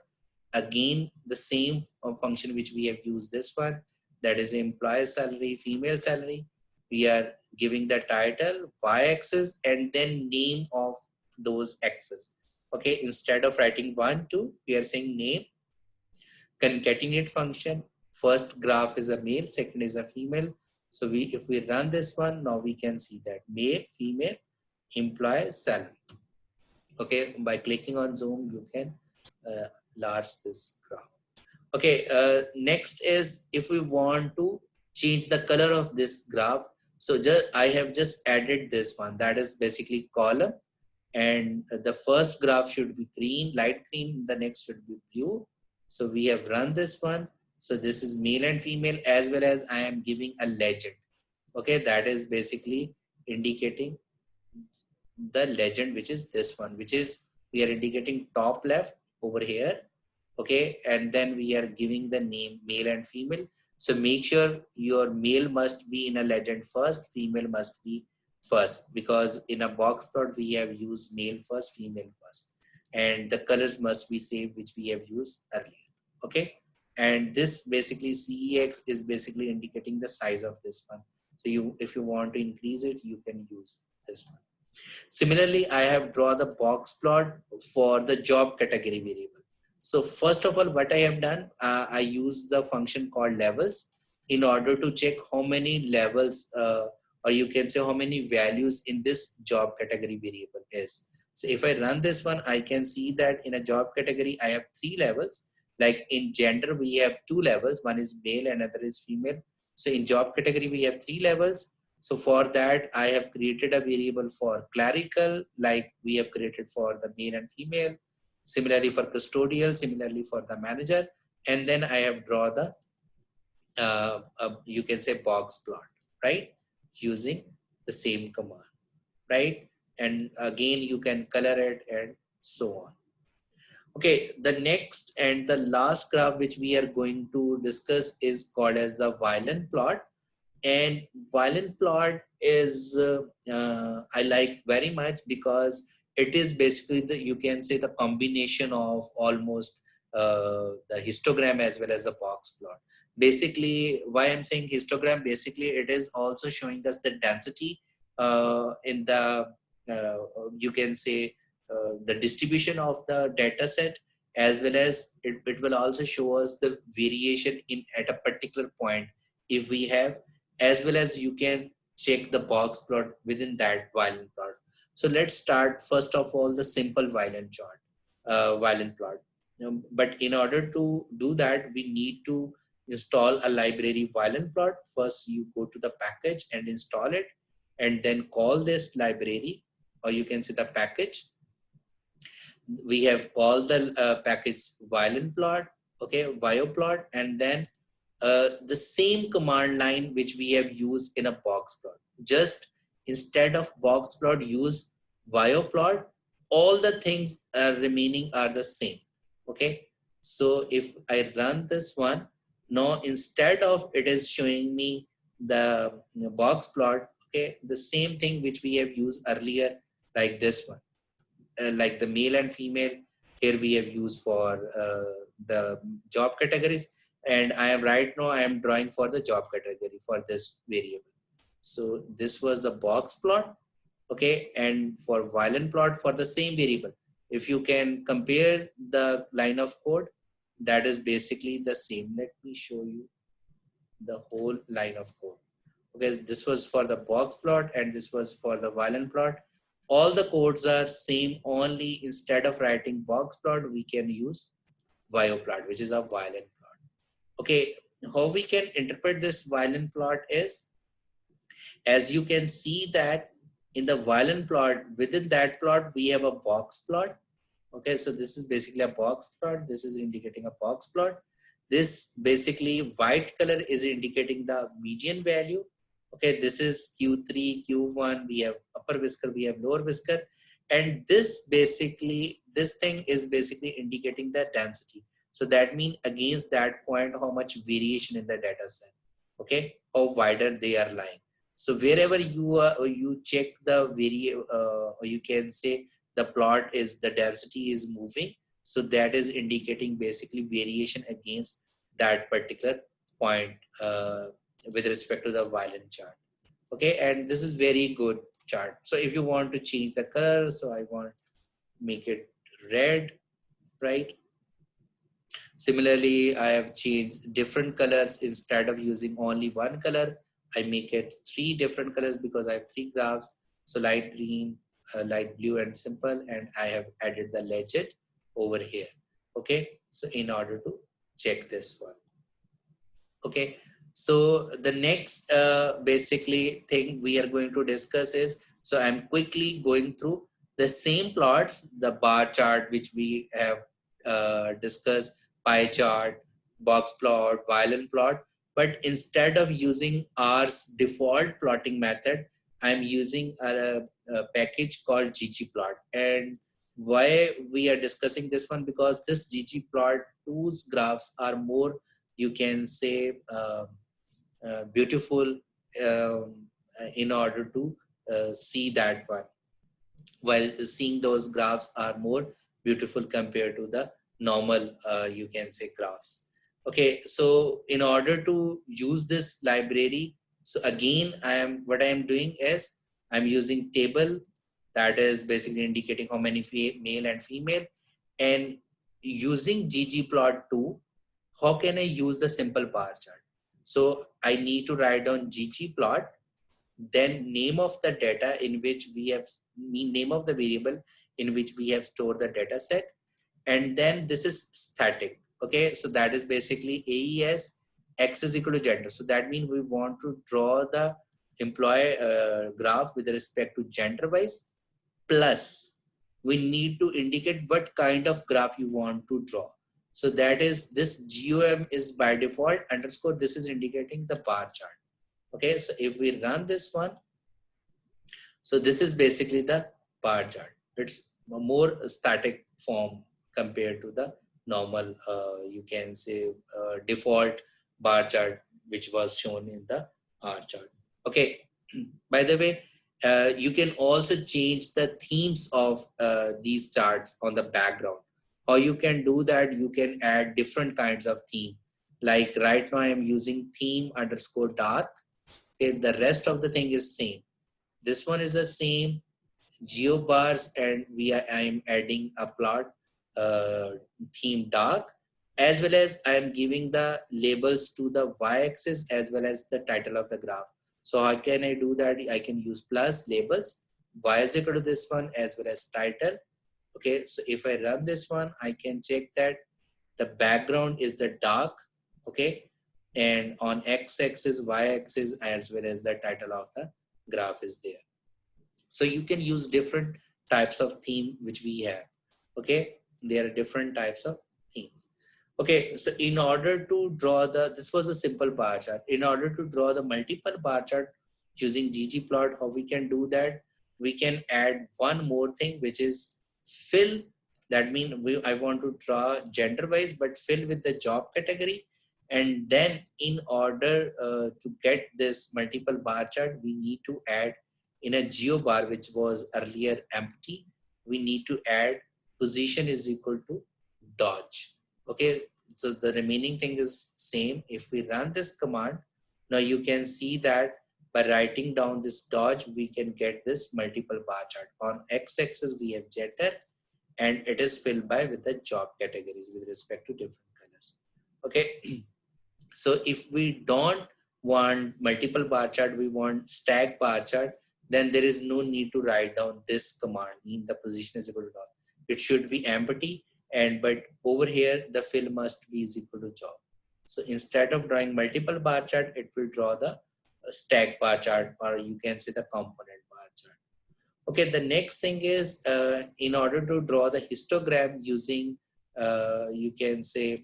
again the same function which we have used this one, that is employee salary, female salary. We are giving the title, y-axis, and then name of those axes. Okay, instead of writing 1 2, we are saying name, concatenate function. First graph is a male, second is a female. So if we run this one, now we can see that male, female, employee salary. Okay, by clicking on zoom, you can large this graph. Okay, next is if we want to change the color of this graph. So I have just added this one, that is basically column, and the first graph should be green, light green, the next should be blue. So we have run this one. So this is male and female, as well as I am giving a legend. Okay, that is basically indicating the legend, which is this one, which is we are indicating top left over here. Okay, and then we are giving the name male and female. So make sure your male must be in a legend first, female must be first, because in a box plot we have used male first, female first, and the colors must be same which we have used earlier. Okay, and this basically CEX is basically indicating the size of this one. So if you want to increase it, you can use this one. Similarly, I have drawn the box plot for the job category variable. So first of all, what I have done, I use the function called levels in order to check how many levels, or you can say how many values in this job category variable is. So if I run this one, I can see that in a job category, I have 3 levels. Like in gender, we have 2 levels. One is male and another is female. So in job category, we have 3 levels. So for that, I have created a variable for clerical, like we have created for the male and female. Similarly for custodial, similarly for the manager. And then I have drawn the, you can say box plot, right? Using the same command, right? And again, you can color it and so on. Okay, the next and the last graph which we are going to discuss is called as the violin plot. And violin plot is I like very much because it is basically the, you can say, the combination of almost the histogram as well as the box plot. Basically, why I'm saying histogram, basically it is also showing us the density in the you can say the distribution of the data set, as well as it will also show us the variation in at a particular point if we have, as well as you can check the box plot within that violin plot. So let's start first of all the simple violin chart, violin plot. But in order to do that, we need to install a library violin plot. First, you go to the package and install it, and then call this library, or you can say the package. We have called the package violin plot, okay, vioplot, and then the same command line which we have used in a box plot. Just instead of box plot, use vioplot. All the things remaining are the same. Okay, so if I run this one, now instead of it is showing me the box plot, okay, the same thing which we have used earlier, like this one, like the male and female. Here we have used for the job categories, and I am right now I am drawing for the job category for this variable. So this was the box plot, okay, and for violin plot for the same variable. If you can compare the line of code, that is basically the same. Let me show you the whole line of code. Okay, this was for the box plot and this was for the violin plot. All the codes are same, only instead of writing box plot, we can use vioplot, which is a violin plot. Okay, how we can interpret this violin plot is, as you can see that in the violin plot, within that plot, we have a box plot. Okay, so this is basically a box plot. This is indicating a box plot. This basically white color is indicating the median value. Okay, this is Q3, Q1, we have upper whisker, we have lower whisker. And this basically, this thing is basically indicating the density. So that means against that point, how much variation in the data set, okay, how wider they are lying. So wherever you check the or you can say the plot is, the density is moving. So that is indicating basically variation against that particular point with respect to the violin chart. Okay, and this is very good chart. So if you want to change the color, so I want make it red, right? Similarly, I have changed different colors. Instead of using only one color, I make it 3 different colors because I have 3 graphs. So light green, light blue, and simple. And I have added the legend over here. Okay, so in order to check this one. Okay, so the next basically thing we are going to discuss is, so I'm quickly going through the same plots, the bar chart which we have discussed, pie chart, box plot, violin plot, but instead of using our default plotting method, I'm using a package called ggplot. And why we are discussing this one? Because this ggplot2's graphs are more, you can say, beautiful in order to see that one, while seeing those graphs are more beautiful compared to the normal you can say graphs. Okay, so in order to use this library, so again what I am doing is I'm using table, that is basically indicating how many male and female, and using ggplot2, how can I use the simple bar chart? So I need to write down ggplot, then name of the data in which we have, name of the variable in which we have stored the data set, and then this is static. Okay, so that is basically AES X is equal to gender. So that means we want to draw the employee graph with respect to gender wise, plus we need to indicate what kind of graph you want to draw. So that is, this GOM is by default underscore, this is indicating the bar chart. Okay, so if we run this one, so this is basically the bar chart. It's a more static form compared to the normal, you can say, default bar chart, which was shown in the R chart. Okay, by the way, you can also change the themes of these charts on the background. How you can do that? You can add different kinds of theme. Like right now, I'm using theme underscore dark. Okay, the rest of the thing is same. This one is the same geo bars, and I'm adding a plot theme dark, as well as I am giving the labels to the y-axis as well as the title of the graph. So how can I do that? I can use plus labels, y is equal to this one as well as title. Okay, so if I run this one, I can check that the background is the dark. Okay, and on x-axis, y-axis, as well as the title of the graph is there. So you can use different types of theme which we have. Okay, there are different types of themes. Okay, so in order to draw this was a simple bar chart. In order to draw the multiple bar chart using ggplot, how we can do that? We can add one more thing, which is fill. That means I want to draw gender wise, but fill with the job category. And then in order to get this multiple bar chart, we need to add in a geo bar, which was earlier empty, we need to add position is equal to dodge. Okay, so the remaining thing is same. If we run this command, now you can see that by writing down this dodge, we can get this multiple bar chart. On x-axis, we have gender, and it is filled by with the job categories with respect to different colors. Okay, so if we don't want multiple bar chart, we want stack bar chart, then there is no need to write down this command, mean the position is equal to dot. It should be empty, and but over here the fill must be is equal to job. So instead of drawing multiple bar chart, it will draw the stack bar chart, or you can say the component bar chart. Okay, the next thing is in order to draw the histogram using you can say,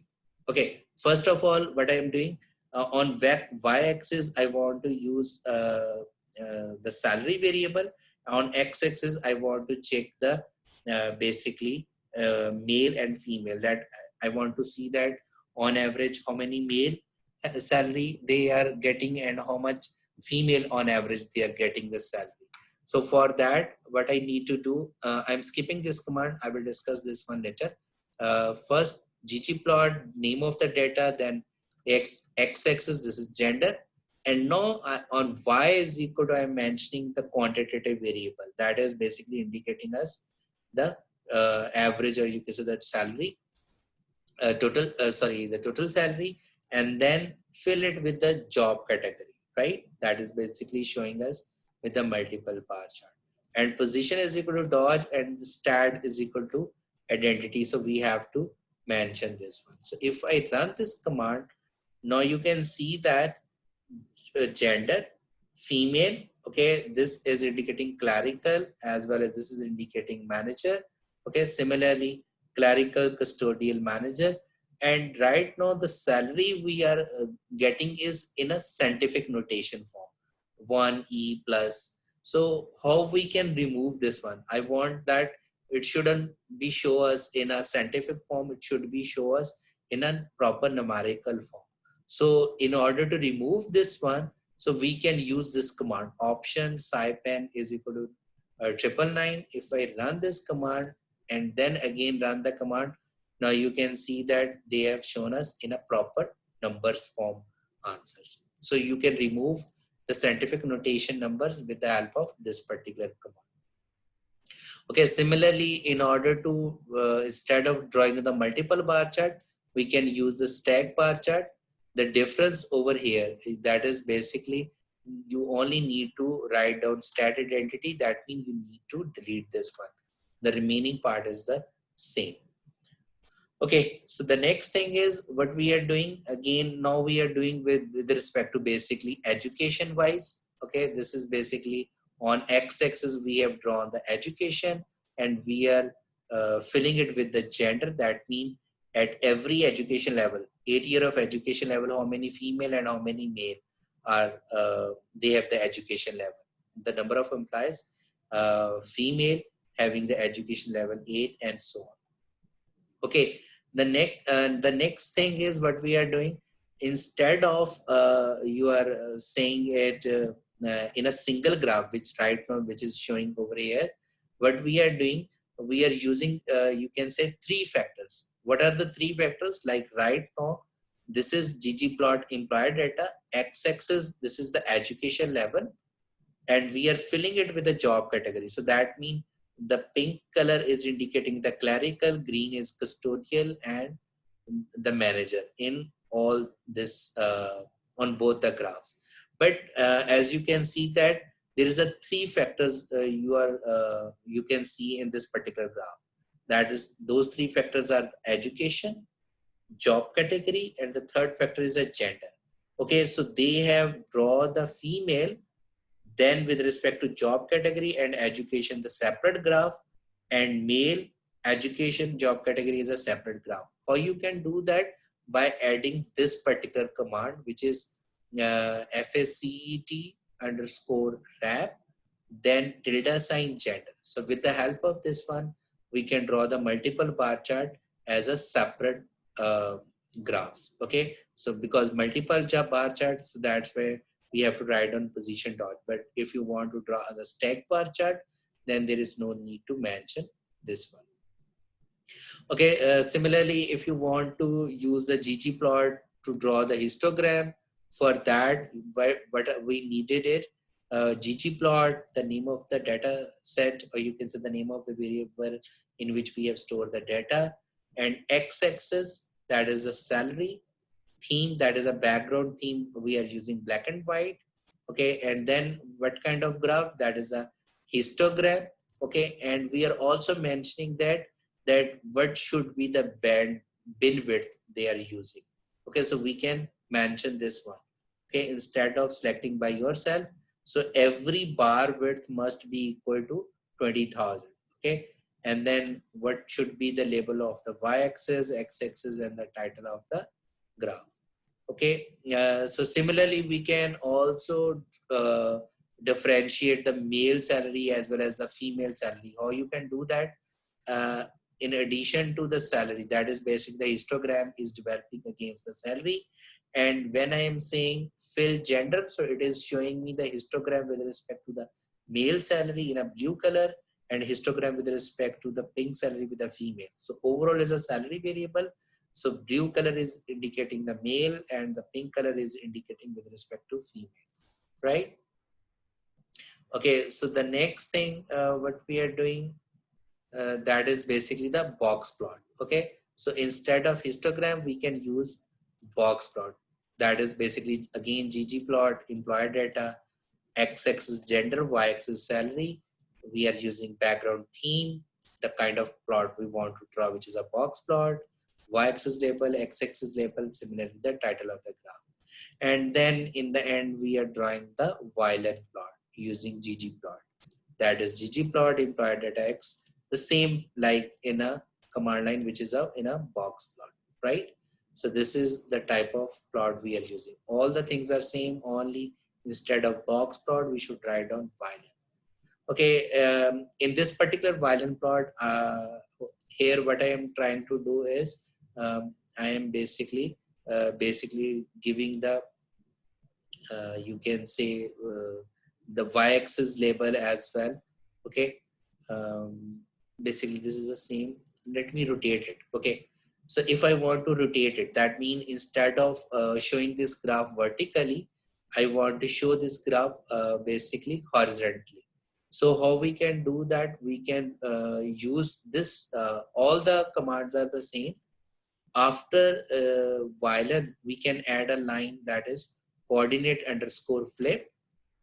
okay, first of all, what I am doing on y-axis, I want to use the salary variable. On x-axis, I want to check the basically male and female, that I want to see that on average how many male salary they are getting and how much female on average they are getting the salary. So for that, what I need to do, I'm skipping this command. I will discuss this one later. first ggplot, name of the data, then x-axis, this is gender. And now on y is equal to, I'm mentioning the quantitative variable that is basically indicating us the average, or you can say that salary, the total salary, and then fill it with the job category, right? That is basically showing us with the multiple bar chart. And position is equal to dodge, and the stat is equal to identity. So we have to mention this one. So if I run this command, now you can see that gender, female, okay, this is indicating clerical, as well as this is indicating manager. Okay, similarly, clerical, custodial, manager. And right now the salary we are getting is in a scientific notation form, 1E plus. So how we can remove this one? I want that it shouldn't be show us in a scientific form, it should be show us in a proper numerical form. So in order to remove this one, so we can use this command, option scipen is equal to 999. If I run this command and then again run the command, now you can see that they have shown us in a proper numbers form answers. So you can remove the scientific notation numbers with the help of this particular command. Okay, similarly, in order to, instead of drawing the multiple bar chart, we can use the stack bar chart. The difference over here, that is basically, you only need to write down stat identity. That means you need to delete this one. The remaining part is the same. Okay, so the next thing is what we are doing. Again, now we are doing with respect to basically education wise. Okay, this is basically on x-axis we have drawn the education, and we are filling it with the gender. That means at every education level, 8 year of education level, how many female and how many male are they have the education level. The number of employees, female having the education level 8, and so on. Okay, the next thing is what we are doing. Instead of you are saying it in a single graph, which right now which is showing over here, what we are doing, we are using you can say 3 factors. What are the 3 factors? Like right now, this is ggplot employer data, x-axis, this is the education level, and we are filling it with the job category. So that means the pink color is indicating the clerical, green is custodial, and the manager in all this on both the graphs. But as you can see that there is a 3 factors you can see in this particular graph. That is, those 3 factors are education, job category, and the third factor is a gender. Okay, so they have draw the female, then with respect to job category and education, the separate graph, and male, education, job category is a separate graph. How you can do that? By adding this particular command, which is FACET _ wrap, then tilde sign gender. So with the help of this one, we can draw the multiple bar chart as a separate graphs. Okay, so because multiple bar chart, so that's where we have to write on position dot. But if you want to draw the stack bar chart, then there is no need to mention this one. Okay, similarly, if you want to use the ggplot to draw the histogram, for that, what we needed it, ggplot, the name of the data set, or you can say the name of the variable in which we have stored the data, and x-axis, that is the salary, theme, that is a background theme, we are using black and white. Okay, and then what kind of graph? That is a histogram. Okay, and we are also mentioning that what should be the bin width they are using. Okay, so we can mention this one. Okay, instead of selecting by yourself, so every bar width must be equal to 20,000. Okay, and then what should be the label of the y-axis, x-axis, and the title of the graph. Okay, so similarly, we can also differentiate the male salary as well as the female salary. How you can do that? In addition to the salary, that is basically the histogram is developing against the salary. And when I am saying fill gender, so it is showing me the histogram with respect to the male salary in a blue color, and histogram with respect to the pink salary with the female. So overall is a salary variable. So blue color is indicating the male and the pink color is indicating with respect to female, right? Okay, so the next thing what we are doing, that is basically the box plot. Okay, so instead of histogram we can use box plot. That is basically again ggplot, employer data, x-axis gender, y-axis salary. We are using background theme, the kind of plot we want to draw, which is a box plot, y-axis label, x-axis label, similarly the title of the graph. And then in the end we are drawing the violin plot using ggplot. That is ggplot, employer data x, the same like in a command line, which is in a box plot, right? So this is the type of plot we are using. All the things are same, only instead of box plot we should write down violin. Okay, in this particular violin plot, here what I am trying to do is I am basically giving the you can say the y-axis label as well. Okay, basically this is the same. Let me rotate it. Okay, so if I want to rotate it, that means instead of showing this graph vertically, I want to show this graph basically horizontally. So how we can do that? We can use this, all the commands are the same. After violin we can add a line, that is coordinate underscore flip.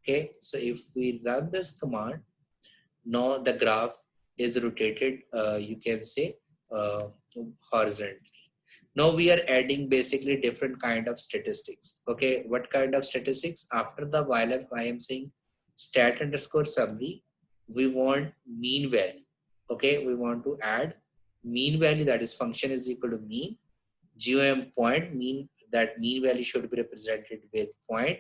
Okay, so if we run this command, now the graph is rotated, you can say horizontally. Now we are adding basically different kind of statistics. Okay, what kind of statistics? After the violin I am saying stat underscore summary, we want mean value. Okay, we want to add mean value, that is function is equal to mean, GOM point, mean, that mean value should be represented with point,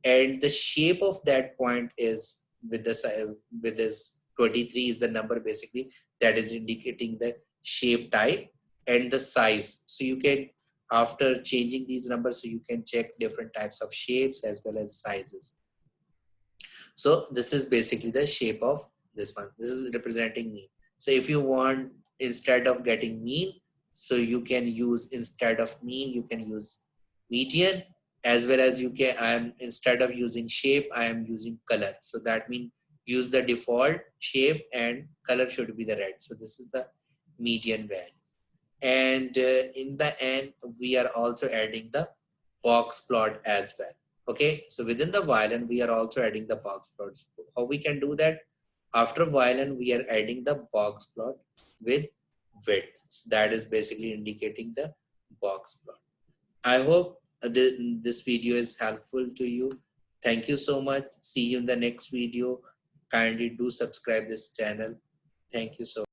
and the shape of that point is with this 23 is the number basically that is indicating the shape type, and the size. So you can, after changing these numbers, so you can check different types of shapes as well as sizes. So this is basically the shape of this one. This is representing mean. So if you want, instead of getting mean, so you can use, instead of mean you can use median, as well as you can, I am, instead of using shape I am using color. So that means use the default shape and color should be the red. So this is the median value. And in the end we are also adding the box plot as well. Okay, so within the violin we are also adding the box plots. How we can do that? After violin we are adding the box plot with width. So that is basically indicating the box plot. I hope this video is helpful to you. Thank you so much. See you in the next video. Kindly do subscribe this channel. Thank you so much.